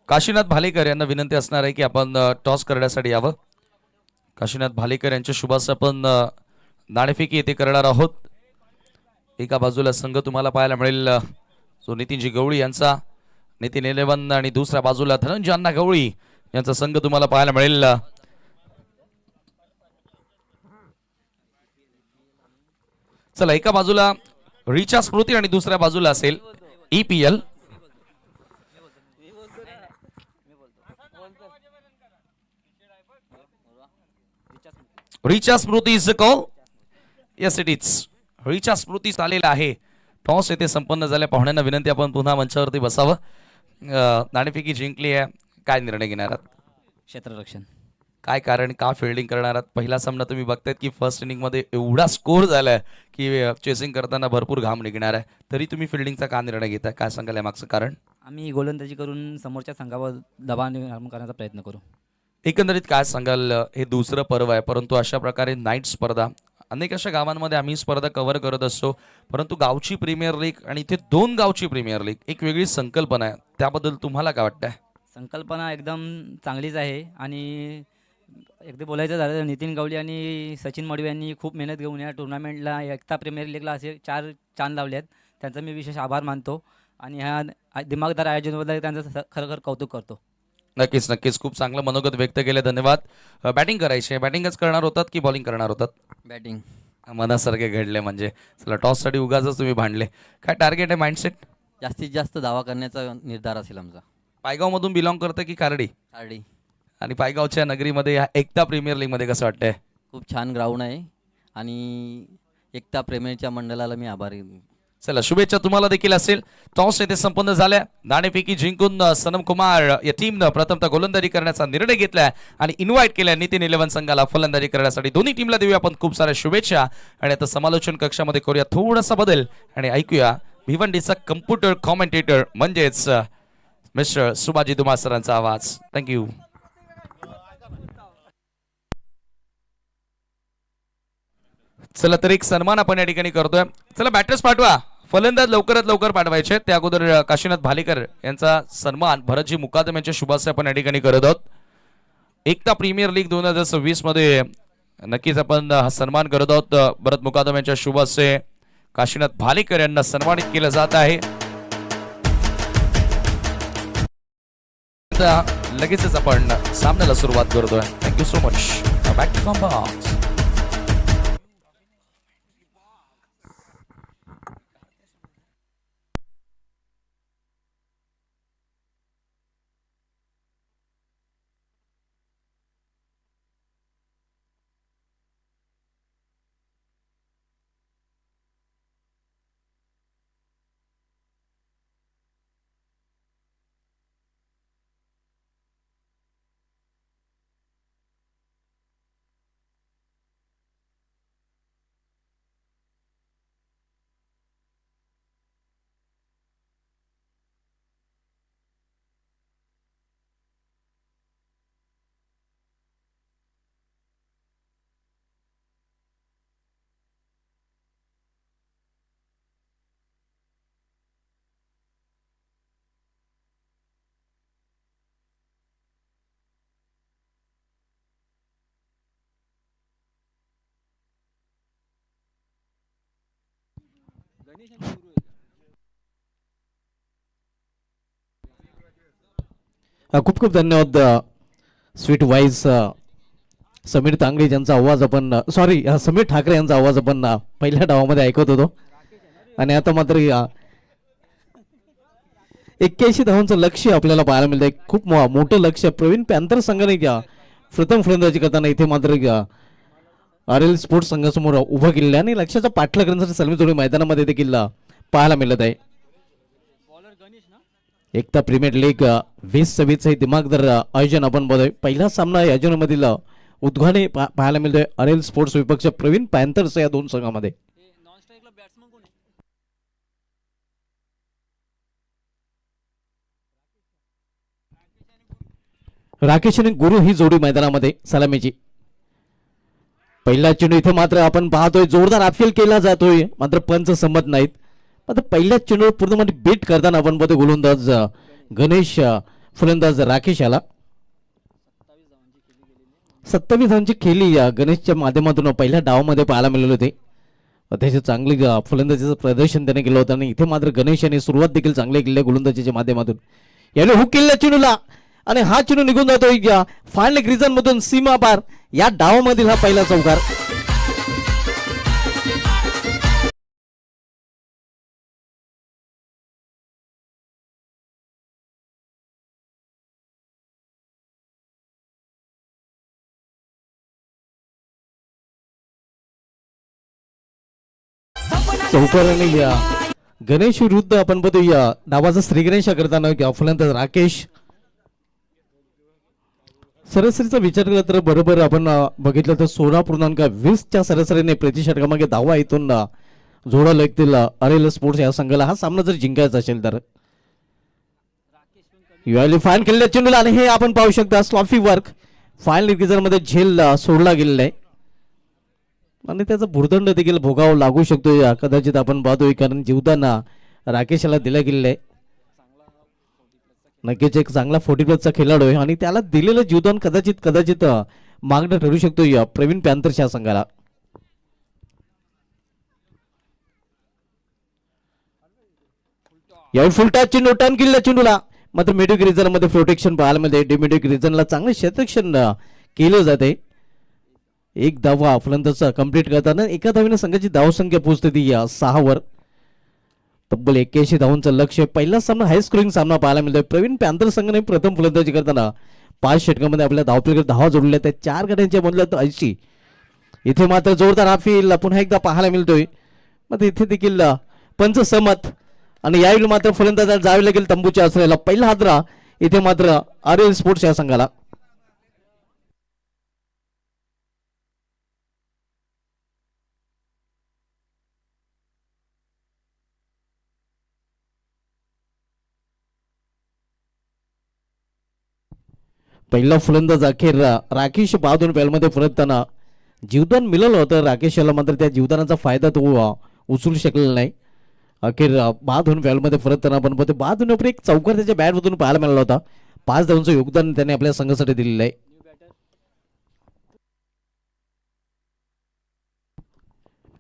काशीनाथ भालेकर यांना विनंती असणार आहे की आपण टॉस करण्यासाठी यावं. काशीनाथ भालेकर यांच्या शुभास आपण नाणेफेकी येथे करणार आहोत. एका बाजूला संघ तुम्हाला पाहायला मिळेल जो नितीनजी गवळी यांचा, नितीन 11, आणि दुसऱ्या बाजूला धनंजय अण्णा गवळी यांचा संघ तुम्हाला पाहायला मिळेल. चला, एका बाजूला रिचा स्मृती आणि दुसऱ्या बाजूला असेल EPL. Richa Smriti is a call. Yes it is. Richa Smriti आलेला आहे. टॉस येथे संपन्न झाल्या. पाहुण्यांना विनंती आपण पुन्हा मंचावरती बसावं. नाणेफेकी जिंकली आहे. काय निर्णय घेणार आहात? क्षेत्ररक्षण. काय कारण, का फिल्डिंग करणार आहात? पहिला सामना तुम्ही बघतायत की फर्स्ट इनिंग मध्ये एवढा स्कोर झालाय की चेसिंग करताना भरपूर घाम निघणार आहे, तरी तुम्ही फिल्डिंगचा का निर्णय घेताय? काय सांगाल या मागचं कारण? आम्ही गोलंदाजी करून समोरच्या संघावर दबाव निर्माण करण्याचा प्रयत्न करू. एकंदरीत काय सांगाल? हे दुसरं पर्व आहे, परंतु अशा प्रकारे नाईट स्पर्धा, अनेक अशा गावांमध्ये आम्ही स्पर्धा कव्हर करत असतो, परंतु गावची प्रीमियर लीग आणि इथे 2 गावची प्रीमियर लीग, एक वेगळी संकल्पना आहे. त्याबद्दल तुम्हाला काय वाटतंय? संकल्पना एकदम चांगलीच आहे आणि एकदा बोलायचं झालं तर नितीन गवळी आणि सचिन मडवी यांनी खूप मेहनत घेऊन या टुर्नामेंटला, एकता प्रीमियर लीगला असे 4 चांद लावले आहेत. त्यांचा मी विशेष आभार मानतो आणि ह्या दिमागदार आयोजनाबद्दल त्यांचं खरोखर कौतुक करतो. नक्कीच नक्कीच, खूप चांगलं मनोगत व्यक्त केले, धन्यवाद. बॅटिंग करायची, बॅटिंगच करणार होतात की बॉलिंग करणार होतात? बॅटिंग. मनासारखे घडले म्हणजे. चला, टॉससाठी उगाच तुम्ही भांडले. काय टार्गेट आहे, माइंडसेट? जास्तीत जास्त धावा करण्याचा निर्धार असेल आमचा. पायगाव मधून बिलॉंग करतं की कारडी? कारडी. आणि पायगावच्या नगरीमध्ये ह्या एकता प्रीमियर लीग मध्ये कसं वाटतंय? खूप छान ग्राउंड आहे आणि एकता प्रेमीच्या मंडळाला मी आभारी. चला, शुभेच्छा तुम्हाला देखील असेल. टॉस येथे संपन्न झाल्या. नाणेफेकी जिंकून सनम कुमार या टीमनं प्रथमतः गोलंदाजी करण्याचा निर्णय घेतलाय आणि इन्व्हाइट केलाय नितीन 11 संघाला फलंदाजी करण्यासाठी. दोन्ही टीमला देऊया आपण खूप साऱ्या शुभेच्छा. आणि आता समालोचन कक्षामध्ये करूया थोडासा बदल आणि ऐकूया भिवंडीचा कम्प्युटर कॉमेंटेटर म्हणजेच मिस्टर सुभाजी दुमा सरांचा आवाज. थँक्यू. चला, तर एक सन्मान आपण या ठिकाणी करतोय. चला, बॅटर्स पाठवा. फलंदाज लवकरात लवकर पाठवायचे. त्या अगोदर काशीनाथ भालेकर यांचा सन्मान भरतजी मुकादम यांच्या शुभाशय आपण या ठिकाणी करत आहोत. एकता प्रीमियर लीग 2026 मध्ये नक्कीच आपण हा सन्मान करत आहोत. भरत मुकादम यांच्या शुभाशय काशीनाथ भालेकर यांना सन्मानित केलं जात आहे. आता लगेचच आपण सामन्याला सुरुवात करतोय. Thank you so much. Back to combox. खूप खूप धन्यवाद. स्वीट वाईज समीर तांगडे यांचा आवाज आपण सॉरी समीर ठाकरे यांचा आवाज आपण पहिल्या डावामध्ये ऐकत होतो. आणि आता मात्र 81 धावांचं लक्ष्य आपल्याला पाहायला मिळतंय. खूप मोठं लक्ष्य प्रवीण पॅन्थर संघाने प्रथम फलंदाजी करताना इथे मात्र RL स्पोर्ट्स संघासमोर उभं केलेलं आहे आणि लक्ष्याचा पाठलाग करण्यासाठी सलमी मैदानामध्ये देखील पाहायला मिळत आहे. एकता प्रीमियर लीग 2026 हे दिमागदार आयोजन आपण बघतोय. पहिला सामना या आयोजनामधील उद्घाटने पाहायला मिळतोय RL स्पोर्ट्स विपक्ष प्रवीण पॅन्थर्स या दोन संघामध्ये. राकेश आणि गुरु ही जोडी मैदानामध्ये सलामीची. पहिला चेंडू इथे मात्र आपण पाहतोय जोरदार अपील केला जातोय मात्र पंच संमत नाहीत. आता पहिल्याच चेंडूवर पूर्णपणे बीट करताना आपण बघतो गोलंदाज गणेश फलंदाज राकेश याला 27 धावांची खेळी या गणेशच्या माध्यमातून पहिल्या डावामध्ये पाहायला मिळाले होते. अतिशय चांगली फलंदाजीचं प्रदर्शन त्याने केलं होतं आणि इथे मात्र गणेश यांनी सुरुवात देखील चांगली केली गोलंदाजीच्या माध्यमातून. याने हुक केलेल्या चेंडूला आणि हा चेंडू निघून जातोय फायनल रिजन मधून सीमा पार. या डावामधील हा पहिला चौकार. चौकाराने गणेश विरुद्ध आपण बघूया डावाचा श्रीगणेश करताना फलंदाज राकेश. सरासरीचा विचार केला तर बरोबर आपण बघितलं तर 16.20च्या सरासरीने प्रति षटकामागे धावा इथून जोडा लागतील RL स्पोर्ट्स या संघाला. हा सामना जर जिंकायचा असेल तर यावेळी फाईन केलेल्या चेंडूला आणि हे आपण पाहू शकता स्लॉफी वर्क फायनल रिजन मध्ये झेल सोडला गेलेला आहे आणि त्याचा भुर्दंड देखील भोगावा लागू शकतो कदाचित आपण पाहतोय कारण जीवदाना राकेशला दिला गेलेला आहे. नक्कीच एक चांगला 40+ खेळाडू आहे आणि त्याला दिलेलं जीवदान कदाचित मागणं ठरू शकतो या प्रवीण पॅन्थर्स या संघाला. यावेळी फुलटा चेंडू टर्न केलेल्या चेंडूला मात्र मिडविक रिजन मध्ये प्रोटेक्शन पाहायला मिळते. डिमिडिक रिजनला चांगले क्षेत्ररक्षण केलं जाते. एक धावा फलंदाज कंप्लीट करताना एका धावेने संघाची धावसंख्या पोहोचते ती 6 वर. तब्बल 81 धावांचं लक्ष. पहिला सामना हाय स्कोरिंग सामना पाहायला मिळतोय. प्रवीण पॅन्थर संघाने प्रथम फलंदाजी करताना 5 षटकामध्ये आपल्या धावपलीकडे धावा जोडल्या त्या 4 गड्यांच्या बदल्यात 80. इथे मात्र जोरदार अपील पुन्हा एकदा पाहायला मिळतोय. मग इथे देखील पंच सहमत आणि यावेळी मात्र फलंदाजाला जावे लागेल तंबूच्या आश्रयाला. पहिला हादरा इथे मात्र RL स्पोर्ट्स या संघाला. पहिला फलंदाज अखेर राकेश बहादूर पॅलमध्ये परतताना जीवदान मिळालं होतं. राकेश याला मात्र त्या जीवदानाचा फायदा तो उचलू शकलेला नाही. अखेर बहादूर पॅलमध्ये परतताना आपण पाहतो बहादूर एक चौकार त्याच्या बॅटमधून पाहायला मिळाला होता. 5 धावांचं योगदान त्याने आपल्या संघासाठी दिलेलं आहे.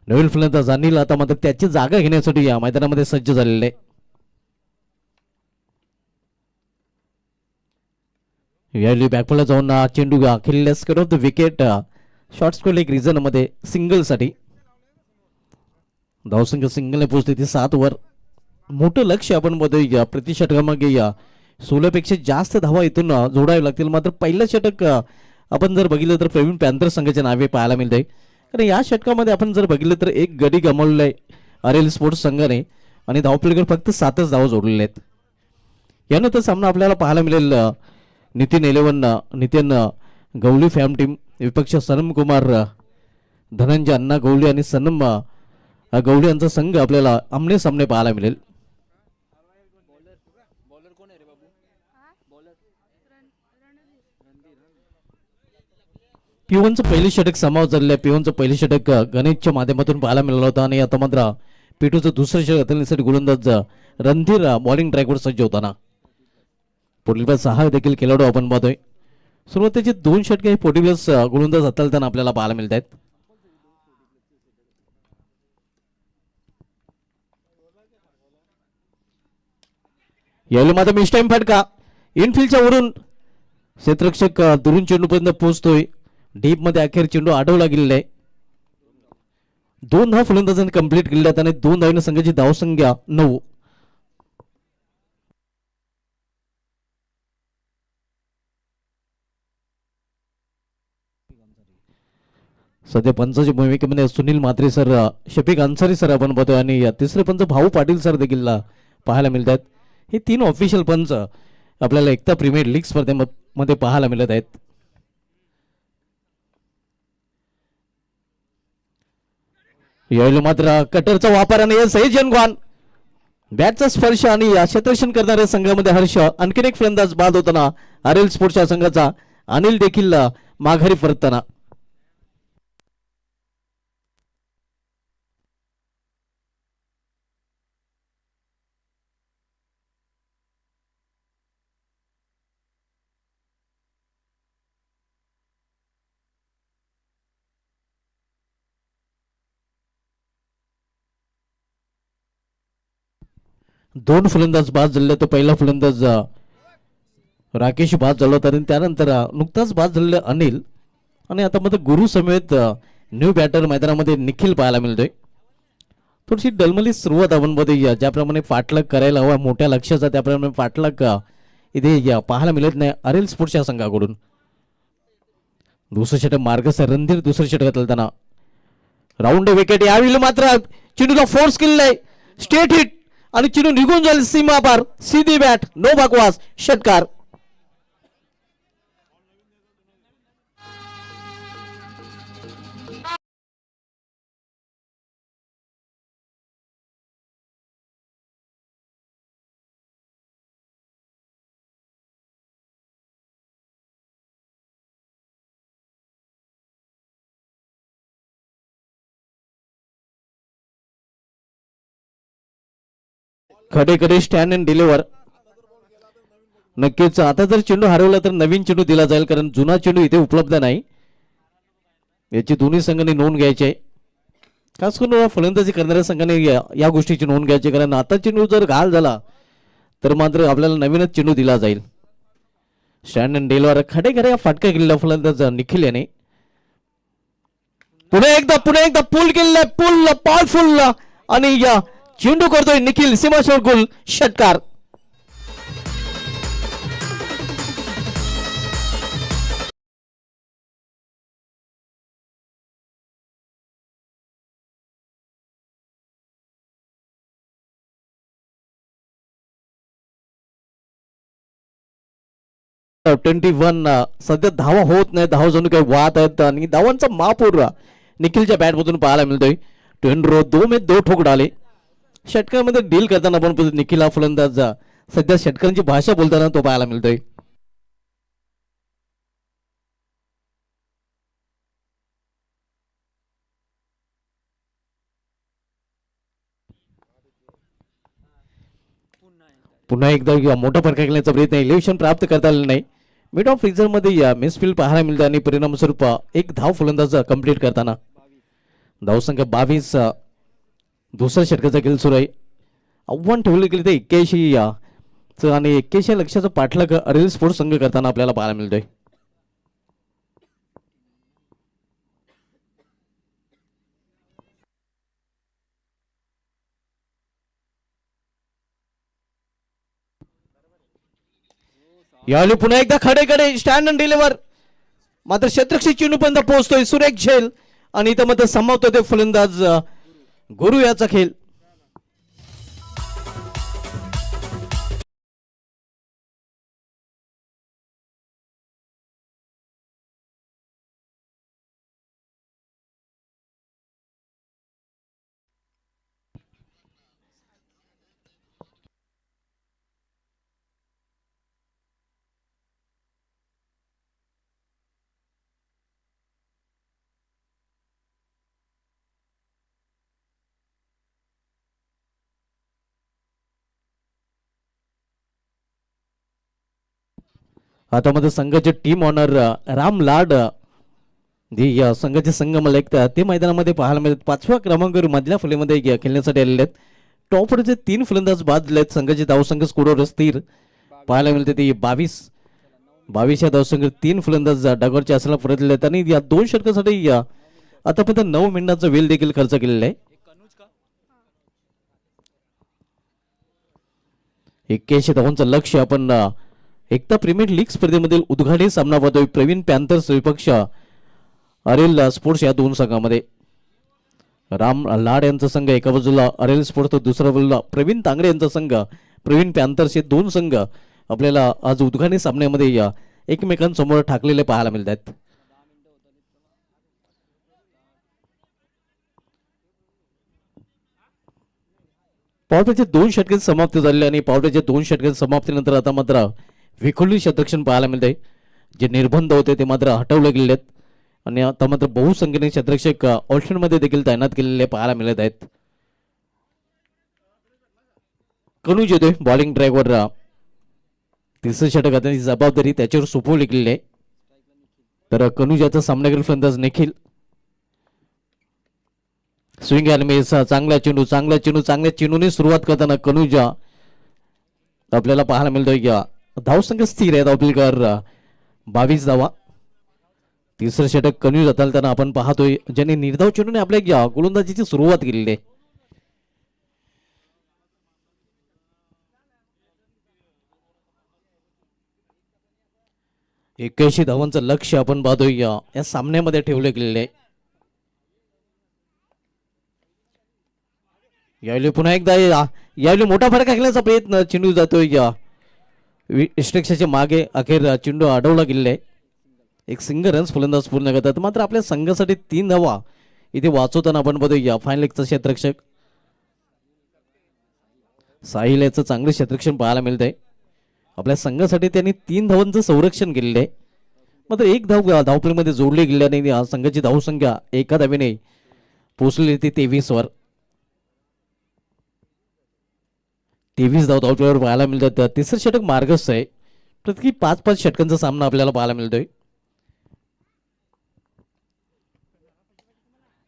नवीन फलंदाज अनिल आता मात्र त्याची जागा घेण्यासाठी या मैदानामध्ये सज्ज झालेले आहे. यावेळी बॅकफुलला जाऊन चेंडू खेळलेला स्केट off the wicket short score एक रिझन मध्ये सिंगलसाठी धावसंख्या सिंगलने पोहोचते ती 7 वर. मोठं लक्ष आपण बघूया प्रति षटकामागे 16पेक्षा जास्त धावा इथून जोडावे लागतील. मात्र पहिलं षटक आपण जर बघितलं तर प्रवीण पॅन्थर संघाच्या नावे पाहायला मिळते. कारण या षटकामध्ये आपण जर बघितलं तर एक गडी गमावलेला आहे आरएल स्पोर्ट्स संघाने आणि धावपलीकडे फक्त 7च धावा जोडलेल्या आहेत. यानंतर सामना आपल्याला पाहायला मिळेल नितीन गवळी फॅम टीम विपक्ष सनम कुमार धनंजय अण्णा गवळी आणि सनम गवळी यांचा संघ आपल्याला आमने सामने पाहायला मिळेल. पिवनचं पहिलं षटक समाप्त झालेलं आहे. पिवनचं पहिलं षटक गणेशच्या माध्यमातून पाहायला मिळालं होतं आणि आता मात्र पिटूचं दुसरं षटक हाताळण्यासाठी गोलंदाज रणधीर बॉलिंग ट्रॅकवर सज्ज होताना पुढील बॅट 6 देखील खेळाडू आपण पाहतोय. सुरुवातीचे 2 षटके पोर्टुगीज गोलंदाज हाताळताना आपल्याला पाहायला मिळत आहेत. यावेळी मात्र मिस टाइम फटका इनफिल्डच्या वरून क्षेत्ररक्षक दुरून चेंडूपर्यंत पोहोचतोय. डीप मध्ये अखेर चेंडू अडवला गेलेला आहे. 2 धावा फलंदाजांनी कंप्लीट केलेल्या आणि 2 धावांनी संघाची धावसंख्या 9. सध्या पंचाच्या भूमिकेमध्ये सुनील म्हात्रे सर शफीक अन्सारी सर आपण बघतोय आणि तिसरे पंच भाऊ पाटील सर देखील पाहायला मिळत आहेत. हे 3 ऑफिशियल पंच आपल्याला एकता प्रीमियर लीग स्पर्धेमध्ये पाहायला मिळत आहेत. यावेळी मात्र कटरचा वापर आणि सही जनगवान बॅटचा स्पर्श आणि क्षेत्ररक्षण करणाऱ्या संघामध्ये हर्ष आणखीन एक फलंदाज बाद होताना आरएल स्पोर्ट्सच्या संघाचा अनिल देखील माघारी परतताना. दोन फलंदाज बाद झाले. तो पहिला फलंदाज राकेश बाद झाला होता आणि त्यानंतर नुकताच बाद झालेला अनिल आणि आता मध्ये गुरु समेत न्यू बॅटर मैदानामध्ये निखिल पाहायला मिळतोय. थोडीशी डलमली सुरुवात आपण बघूया. ज्याप्रमाणे पाठलाग करायला हवा मोठ्या लक्ष्याचा त्याप्रमाणे पाठलाग इथे पाहायला मिळत नाही आरएल स्पोर्ट्सच्या संघाकडून. दुसरं षटक मार्गस्थ रणधीर दुसरं षटक घालताना राऊंड विकेट. यावेळी मात्र चेंडूला फोर्स केलेला आहे स्टेट हिट आणि चेंडू निघून जाईल सीमा पार. सीधी बॅट नो बकवास षटकार. खडे स्टँड अँड डिलिव्हर. नक्कीच आता जर चेंडू हरवला तर नवीन चेंडू दिला जाईल कारण जुना चेंडू इथे उपलब्ध नाही. याची दोन्ही संघांनी नोंद घ्यायची आहे. खास करून फलंदाजी करणाऱ्या संघाने या गोष्टीची नोंद घ्यायची कारण आता चेंडू जर घाल झाला तर मात्र आपल्याला नवीनच चेंडू दिला जाईल. स्टँड अँड डिलिव्हर खडे फटका केलेला फलंदाज निखिल याने. पुन्हा एकदा पूल केलेला पूल पॉवरफुल आणि या चेंडू करतोय निखिल सीमाशोर गुल षटकार. सध्या धावा होत नाही. धावा जणू काही वाहत आहेत आणि धावांचा महापूर निखिलच्या बॅट मधून पाहायला मिळतोय. 2 में 2 ठोक डाले. षटकामध्ये डील करताना आपण निखिल हा फलंदाज सध्या षटकांची भाषा बोलताना तो पाहायला मिळतोय. पुन्हा एकदा मोठा फटका घेण्याचा प्रयत्न इलेव्हन प्राप्त करता आलेला नाही. मिड ऑफ रिझर्व मध्ये मिसफील्ड पाहायला मिळते आणि परिणामस्वरूप एक धाव फलंदाज कंप्लीट करताना धावसंख्या 22. दुसऱ्या षटकाचा खेळ सुरू आहे. आव्हान ठेवले गेले ते 81 आणि 81 लक्षाचा पाठलाग अरेल स्पोर्ट्स संघ करताना आपल्याला पाहायला मिळतोय. यावेळी पुन्हा एकदा खडे स्टँड अँड डिलिव्हर, मात्र क्षेत्रक्षी चेंडूपर्यंत पोहोचतोय सुरेख झेल आणि इथं मात्र समाप्त होते फलंदाज गुरु याचा खेळ. आता मध्ये संघाचे टीम ऑनर राम लाड या संघाचे संघ मला एक ते मैदानामध्ये पाहायला मिळतात. 5व्या क्रमांकावर मधल्या फुलेमध्ये खेळण्यासाठी आलेले आहेत. टॉपवरचे 3 फलंदाज बाद झाले आहेत. संघाचे धावसंख्या स्कोरवर स्थिर पाहायला मिळते. ते 22 या धावसंख्येत 3 फलंदाज डागवरचे असला परतले आहेत आणि या 2 षटकासाठी आतापर्यंत 9 मिनिटांचा वेळ देखील खर्च केलेला आहे. 81 धावांचं लक्ष्य. आपण एकता प्रीमियर लीग स्पर्धेमधील उद्घाटन सामना पाहतोय. प्रवीण पॅन्थर्स विपक्ष अरेल स्पोर्ट्स या 2 संघामध्ये. राम लाड यांचा संघ एका बाजूला अरेल स्पोर्ट्स तर दुसऱ्या बाजूला प्रवीण तांगडे यांचा संघ प्रवीण पॅन्थर्स हे 2 संघ आपल्याला आज उद्घाटन सामन्यामध्ये एकमेकांसमोर ठाकलेले पाहायला मिळत आहेत. पावट्याचे 2 षटके समाप्त झाले आणि पावट्याच्या 2 षटके समाप्तीनंतर आता मात्र विखुरली शतरक्षण पाहायला मिळते. जे निर्बंध होते ते मात्र हटवले गेले आहेत आणि आता मात्र बहुसंख्येने शतरक्षक ऑप्शनमध्ये देखील तैनात केलेले पाहायला मिळत आहेत. कनुज येतोय बॉलिंग ड्राईव्हर. तिसरं षटक आता जबाबदारी त्याच्यावर सोपवली गेलेली आहे. तर कनुजाचा सामनावीर फलंदाज निखिल. स्विंग एनिमेस चांगला चेंडूने सुरुवात करताना कनुजा आपल्याला पाहायला मिळतोय. धावसंख्या स्थिर आहे. धावपलकर 22 धावा. तिसरं षटक कनुज हाताळताना आपण पाहतोय ज्याने निर्धाव चेंडूने आपल्या गोलंदाजीची सुरुवात केलेली आहे. एक्क्याऐंशी धावांचं लक्ष्य आपण पाहतोय या सामन्यामध्ये ठेवले गेलेले आहे. यावेळी पुन्हा एकदा यावेळी मोठा फरक टाकण्याचा प्रयत्न. चेंडू जातोय स्ट्रेक्सच्या मागे. अखेर चेंडू अडवला गेलेला आहे. एक सिंगल रन्स फलंदाज पूर्ण करतात. मात्र आपल्या संघासाठी 3 धावा इथे वाचवताना आपण बघूया फायनल लेगचा क्षेत्ररक्षक साहिल याचं चांगले क्षेत्ररक्षण पाहायला मिळत आहे. आपल्या संघासाठी त्यांनी 3 धावांचं संरक्षण केलेलं आहे. मात्र 1 धाव धावपळीमध्ये जोडली गेल्याने संघाची धावसंख्या एका धावेने पोहोचलेली ती 23 वर. 23 धाव धावपळीवर पाहायला मिळतात. तिसरं षटक मार्गस्थ आहे. प्रत्येकी 5-5 षटकांचा सामना आपल्याला पाहायला मिळतोय.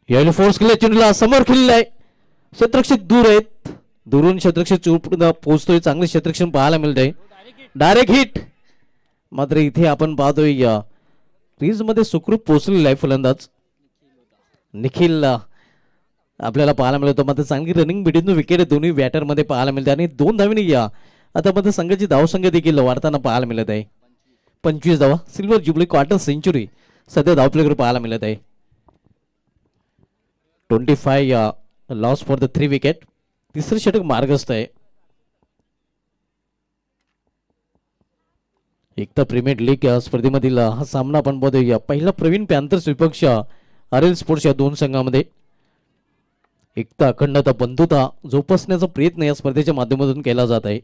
यावेळी फोर्स केला चेंडूला समोर खेळलेला आहे. क्षेत्ररक्षक दूर आहेत. दुरून क्षेत्ररक्षक पोहोचतोय. चांगले क्षेत्ररक्षण पाहायला मिळतंय. Direct hit. मात्र इथे आपण पाहतोय क्रीज मध्ये सुखरूप पोहोचलेला आहे फलंदाज निखिल आपल्याला पाहायला मिळतो. मात्र चांगली रनिंग बिटवीन विकेट दोन्ही बॅटर मध्ये पाहायला मिळते आणि 2 धावेने आता मध्ये संघाची धावसंख्या देखील वाढताना पाहायला मिळत आहे. 25 धावा. सिल्वर जुबली क्वार्टर सेंचुरी सध्या धावपलीकडे पाहायला मिळत आहे. 25 लॉस फॉर द 3 विकेट. तिसरं षटक मार्गस्थ आहे. एकता प्रीमियर लीग या स्पर्धेमधील हा सामना आपण बघूया. पहिला प्रवीण पॅन्थर्स विपक्ष अरेल स्पोर्ट्स या 2 संघामध्ये. एकता अखंडता बंधुता जोपासण्याचा प्रयत्न या स्पर्धेच्या माध्यमातून केला जात आहे.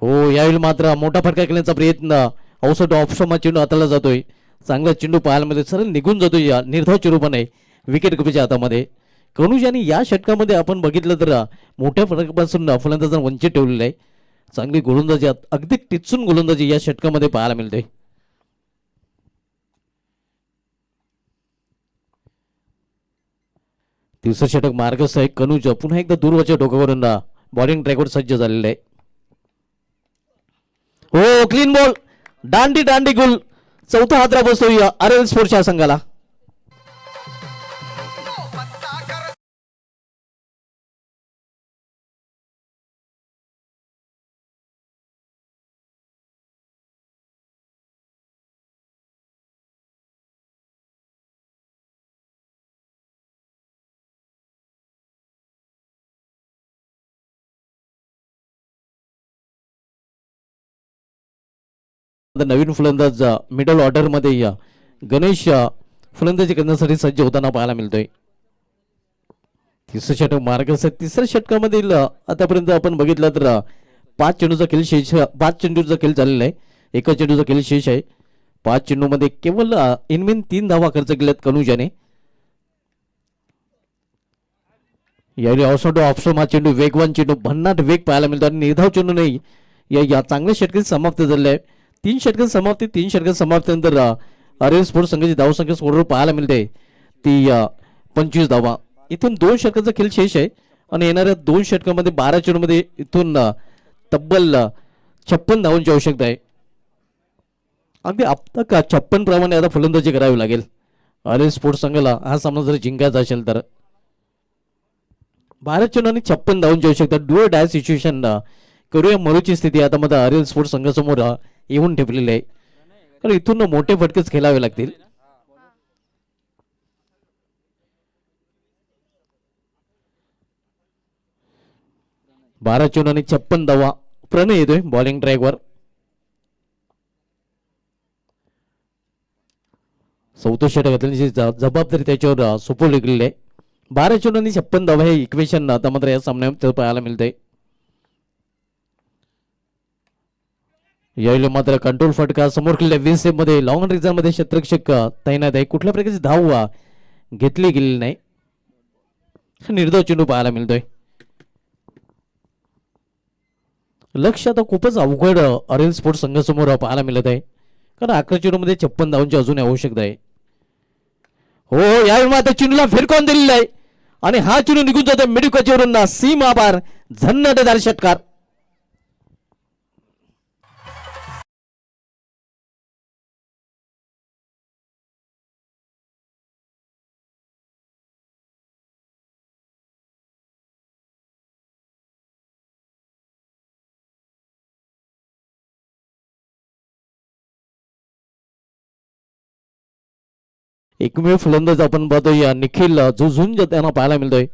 हो यावेळी मात्र मोठा फटका खेळण्याचा प्रयत्न. औषध ऑप्शन चेंडू हाताला जातोय. चांगला चेंडू पाहायला मध्ये सरळ निघून जातोय. निर्धाव चेंडूपणे विकेट किपरच्या हातामध्ये. कनुज यांनी या षटकामध्ये आपण बघितलं तर मोठ्या फरकापासून फलंदाजांना वंचित ठेवलेलं आहे. चांगली गोलंदाजी अगदी टिचून गोलंदाजी या षटकामध्ये पाहायला मिळते. तिसरं षटक मार्गस्थ आहे. कनुज पुन्हा एकदा दूरवरच्या डोक्यावरून बॉलिंग ट्रॅकवर सज्ज झालेलं आहे. हो क्लीन बॉल, दांडी दांडी गुल, चौथा हादरा बसतो या RL स्पोर्ट्सच्या संघाला. नवीन फलंदाज मिडल ऑर्डर मध्ये या गणेश फलंदाजी करण्यासाठी सज्ज होताना पाहायला मिळतोय. तिसरं षटक मार्गस आहे. तिसऱ्या षटकामधील आतापर्यंत आपण बघितलं तर 5 चेंडूचा खेळ शेष, 5 चेंडूचा खेळ झालेला आहे. एका चेंडूचा खेळ शेष आहे. 5 चेंडूमध्ये केवळ इनमिन 3 धावा खर्च केल्यात कनुजाने. यावेळी ऑफसाइड ऑप्शन हा चेंडू वेगवान चेंडू, भन्नाट वेग पाहायला मिळतो आणि निर्धाव चेंडू नाही या चांगल्या षटकात समाप्त झाले आहे. 3 षटकात समाप्ती, 3 षटकात समाप्तीनंतर RL स्पोर्ट्स संघाची धावसंख्या स्कोरवर पाहायला मिळते ती 25 धावा. इथून 2 षटकाचा खेळ शेष आहे आणि येणाऱ्या 2 षटकामध्ये 12 चेंडूमध्ये इथून तब्बल 56 धावांची आवश्यकता आहे. अगदी आता का 56 प्रमाणे आता फलंदाजी करावी लागेल RL स्पोर्ट्स संघाला हा सामना जर जिंकायचा असेल तर. 12 चेंडू आणि 56 धावांची आवश्यकता. डुअल डाय सिच्युएशन करूया मरूची स्थिती आता मध्ये RL स्पोर्ट्स संघासमोर येऊन ठेवलेली आहे. कारण इथून मोठे फटकेच खेळावे लागतील. बारा चेंडू आणि 56 धावा. प्रणय येतोय बॉलिंग ट्रॅकवर. चौथं षटक घातल्याची जबाबदारी त्याच्यावर सोपवली गेलेली आहे. 12 चेंडू आणि 56 धावा हे इक्वेशन आता मात्र या सामन्यात पाहायला मिळते. यावेळी मात्र कंट्रोल फटका समोर केलेल्या 20 मध्ये लॉंग रिझन मध्ये क्षेत्ररक्षक तैनात आहे. कुठल्या प्रकारची धाव घेतली गेलेली नाही. निर्धाव चेंडू पाहायला मिळतोय. लक्ष आता खूपच अवघड RL स्पोर्ट्स संघासमोर पाहायला मिळत आहे. कारण 11 चेंडू मध्ये 56 धावांची अजून आवश्यकता आहे. हो यावेळी मात्र चेंडूला फिरकावून दिलेला आहे आणि हा चेंडू निघून जातो मिडुकाचेवरून सीमा पार. झन्नटदार षटकार. एकमेव फलंदाज आपण पाहतोय या निखिल जो झुंज त्यांना पाहायला मिळतोय.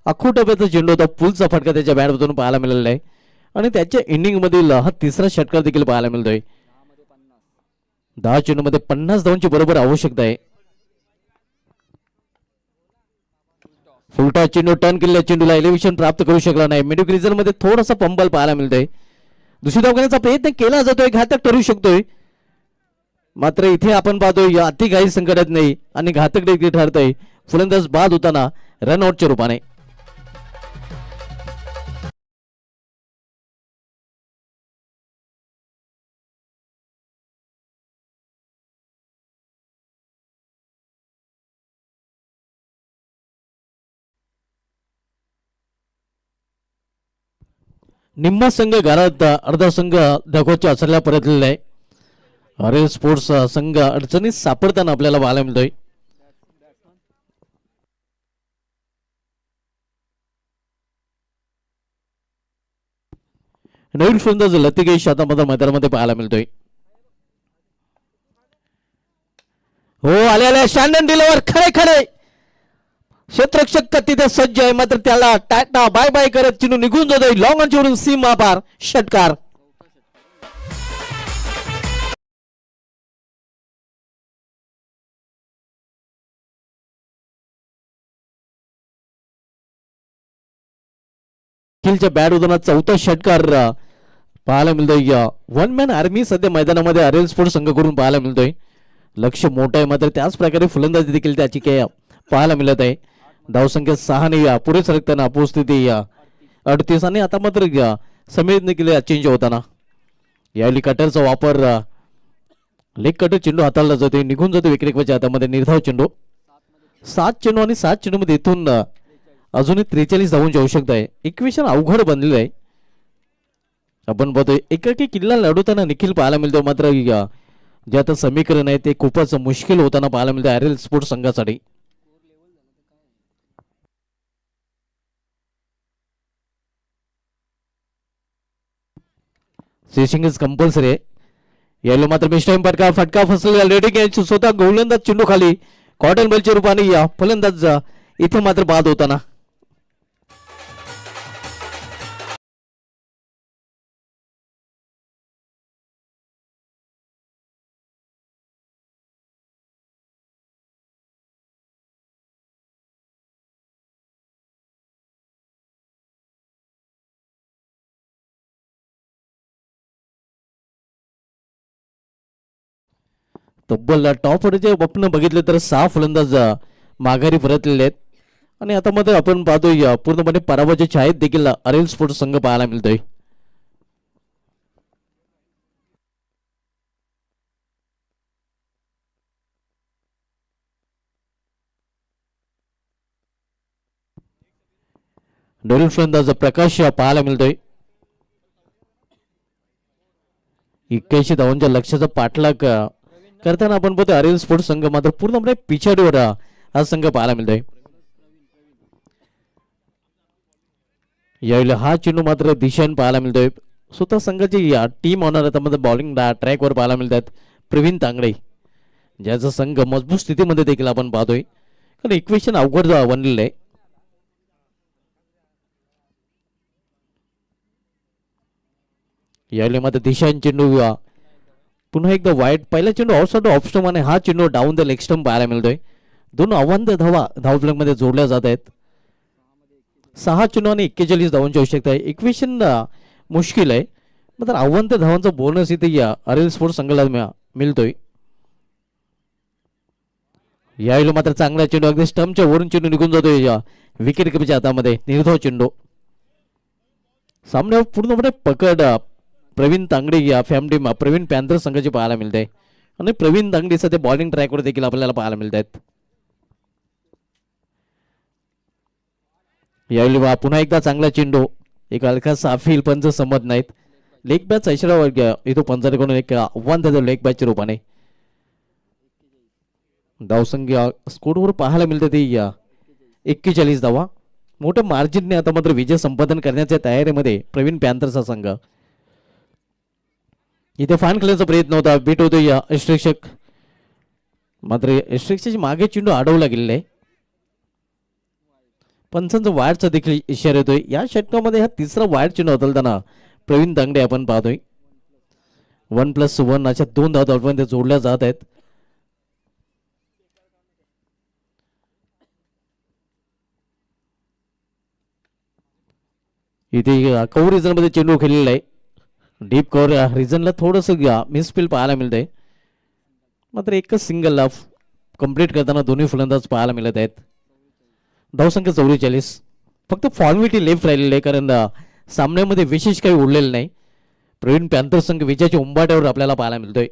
अख्खू टप्प्याचा चेंडू होता, पुलचा फटका त्याच्या बॅटमधून पाहायला मिळालेला आहे आणि त्याच्या इनिंग मधील हा तिसरा षटकार देखील पाहायला मिळतोय. 10 चेंडू मध्ये 50 धावांची बरोबर आवश्यकता आहे. फुलटा चेंडू टर्न केलेल्या चेंडूला एलिव्हेशन प्राप्त करू शकला नाही. मिड रिजन मध्ये थोडासा पंबल पाहायला मिळतोय. दुसरी धाव घेण्याचा प्रयत्न केला जातोय, घातक ठरू शकतोय. मात्र इथे आपण पाहतोय अति काही संकटात नाही आणि घातक देखील ठरतय. फलंदाज बाद होताना रनआउटच्या रूपाने. निम्मा संघ घरात, अर्धा संघ धगोच्या असरला परतलेला आहे. RL स्पोर्ट्स संघ अडचणीत सापडताना आपल्याला पाहायला मिळतोय. नवीन फलंदाज लतिकेश आता मैदानामध्ये पाहायला मिळतोय. हो आलेल्या शॅन्डन डिलेवर खरे खरे क्षेत्ररक्षक तिथे सज्ज आहे. मात्र त्याला टाटा बाय बाय करत चिनू निघून जातोय. लॉंग ऑनवरून सीमा पार षटकार. बॅट होताना चौथा षटकार पाहायला मिळतोय. वन मॅन आर्मी सध्या मैदानामध्ये RL स्पोर्ट्स संघाकडून पाहायला मिळतोय. लक्ष मोठं आहे मात्र त्याच प्रकारे फलंदाजी देखील त्याची काय पाहायला मिळत आहे. धावसंख्या 6 ने पुढे सरकताना पोहोचते 38 आणि आता मात्र समीर देखील चेंज होताना. यावेळी कटरचा वापर, लेग कटर चेंडू हाताळला जातोय, निघून जातो विक्रेकच्या हातामध्ये. निर्धाव चेंडू 7 चेंडू आणि 7 चेंडू मध्ये इथून अजूनही 43 धावांची आवश्यकता आहे. इक्वेशन अवघड बनलेलं आहे आपण बघतोय एकाकी किल्ला लढवताना निखिल पाहायला मिळतो, मात्र जे आता समीकरण आहे ते खूपच मुश्किल होताना पाहायला मिळतं आरएल स्पोर्ट्स संघासाठी. चेसिंग इज कंपल्सरी आहे. यायला मात्र मिस टाइम फटका फसलेला रेडिंग यांची स्वतः गोलंदाज चेंडू खाली कॉटन बॉलच्या रूपाने या फलंदाज इथे मात्र बाद होताना. तब्बल टॉप ऑर्डरचे आपण बघितले तर 6 फलंदाज माघारी परतलेले आहेत आणि आता मध्ये आपण पाहतोय पूर्णपणे पराभवाच्या छायेत देखील आरएल स्पोर्ट्स संघ पाहायला मिळतोय. डोलिन फलंदाज प्रकाश पाहायला मिळतोय. 81 धावांच्या लक्ष्याचा पाठलाग करताना आपण बघतो आरएल स्पोर्ट्स संघ मात्र पूर्णपणे पिछाडीवर हा संघ पाहायला मिळतोय. यावेळी हा चेंडू मात्र दिशेने पाहायला मिळतोय. स्वतः संघाची टीम ऑनर मध्ये बॉलिंग ट्रॅकवर पाहायला मिळतात प्रवीण तांगडे, ज्याचा संघ मजबूत स्थितीमध्ये देखील आपण पाहतोय, कारण इक्वेशन अवघड बनलेलं आहे. यावेळी मात्र दिशान चेंडू पुन्हा एकदा वाईट, पहिला चेंडू ऑफसाइड ऑफ स्टंप आणि हा चेंडू डाऊन द लेग स्टंप पाहायला मिळतोय. दोन अवांतर धावा धावफलक मध्ये जोडल्या जात आहेत. 6 चेंडू आणि 41 धावांची आवश्यकता आहे. इक्वेशन मुश्किल आहे, मात्र अवांतर धावांचा बोनस इथे आरएल स्पोर्ट्स संघाला मिळतोय. यावेळी मात्र चांगला चेंडू अगदी स्टंपच्या वरून चेंडू निघून जातोय विकेट किपरच्या हातामध्ये. निर्धाव चेंडू सामन्यावर पूर्णपणे पकड प्रवीण तांगडे या फॅमिली प्रवीण पॅन्थर संघाची पाहायला मिळते आणि प्रवीण तांगडे सध्या बॉलिंग ट्रॅकवर देखील आपल्याला पाहायला मिळत आहेत. यावेळी पुन्हा एकदा चांगला चेंडू, एक हलका साफील पंच समज नाहीत. लेग बॅच इशारा येतो पंचाकडून एक आव्हान देतो लेग बॅचच्या रूपाने. धावसंख्या स्कोरवर पाहायला मिळते ती 41 धावा. मोठ्या मार्जिनने आता मात्र विजय संपादन करण्याच्या तयारीमध्ये प्रवीण पॅन्थरचा संघ. इथे फान खेळण्याचा प्रयत्न होता, बीट होतो या यष्टिक्षक, मात्र यष्टिक्षकाची मागे चेंडू अडवला गेलेला आहे. पंचांचा वाईडचा देखील इशारा येतोय. या षटकामध्ये हा तिसरा वाईड चेंडू होताना प्रवीण तांगडे आपण पाहतोय. 1+1 अशा 2 धावा जोडल्या जात आहेत. इथे कव्हर रिजन मध्ये चेंडू खेळलेला आहे. डीप कव्हर रिजनला थोडस मिसफील पाहायला मिळतंय, मात्र एकच सिंगल कंप्लीट करताना दोन्ही फलंदाज पाहायला मिळत आहेत. धावसंख्या 44. फक्त फॉर्मॅलिटी लेफ्ट राहिलेली आहे, कारण सामन्यामध्ये विशेष काही उरलेलं नाही. प्रवीण पॅन्थर संघ विजयाच्या उंबाट्यावर आपल्याला पाहायला मिळतोय.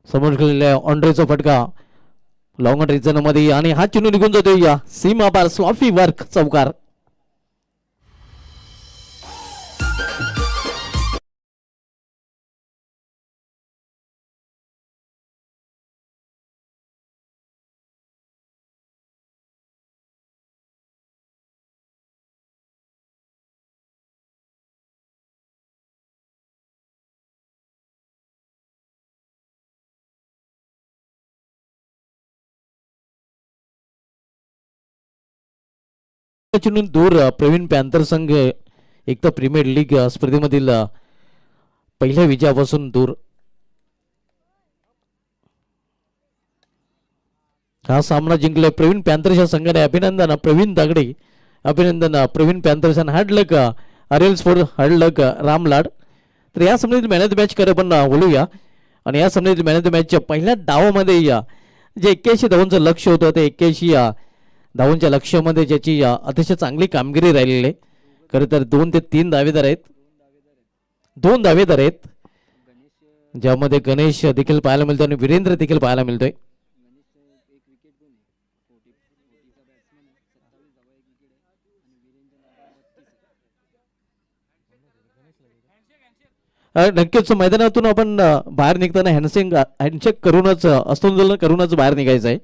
समोर खेळलेल्या ऑन्ड्रेचा फटका लॉंग रिजन मध्ये आणि हा चेंडू निघून जातोय या सीमा पार स्लॉफी वर्क चौकार. चेंडून दूर प्रवीण पॅन्थर संघ एक तर प्रीमियर लीग स्पर्धेमधील पहिल्या विजयापासून दूर. हा सामना जिंकलाय प्रवीण पॅन्थरच्या संघाने. अभिनंदन प्रवीण तांगडे, अभिनंदन प्रवीण पॅन्थर्स, हार्ड लक आरएल स्पोर्ट्स, हार्ड लक रामलाड. तर या सामन्यातील मॅन ऑफ द मॅच कडे आपण बोलूया. आणि या सामन्यातील मॅन ऑफ द मॅचच्या पहिल्या डावामध्ये जे 81 धावांचं लक्ष होतं ते 81 धावांच्या लक्ष्यामध्ये ज्याची अतिशय चांगली कामगिरी राहिलेली आहे. खरं तर 2 ते 3 दावेदार आहेत, 2 दावेदार आहेत, ज्यामध्ये गणेश देखील पाहायला मिळतो आणि वीरेंद्र देखील पाहायला मिळतोय. नक्कीच मैदानातून आपण बाहेर निघताना हँडशेक करूनच हस्तांदोलन करूनच बाहेर निघायचं आहे.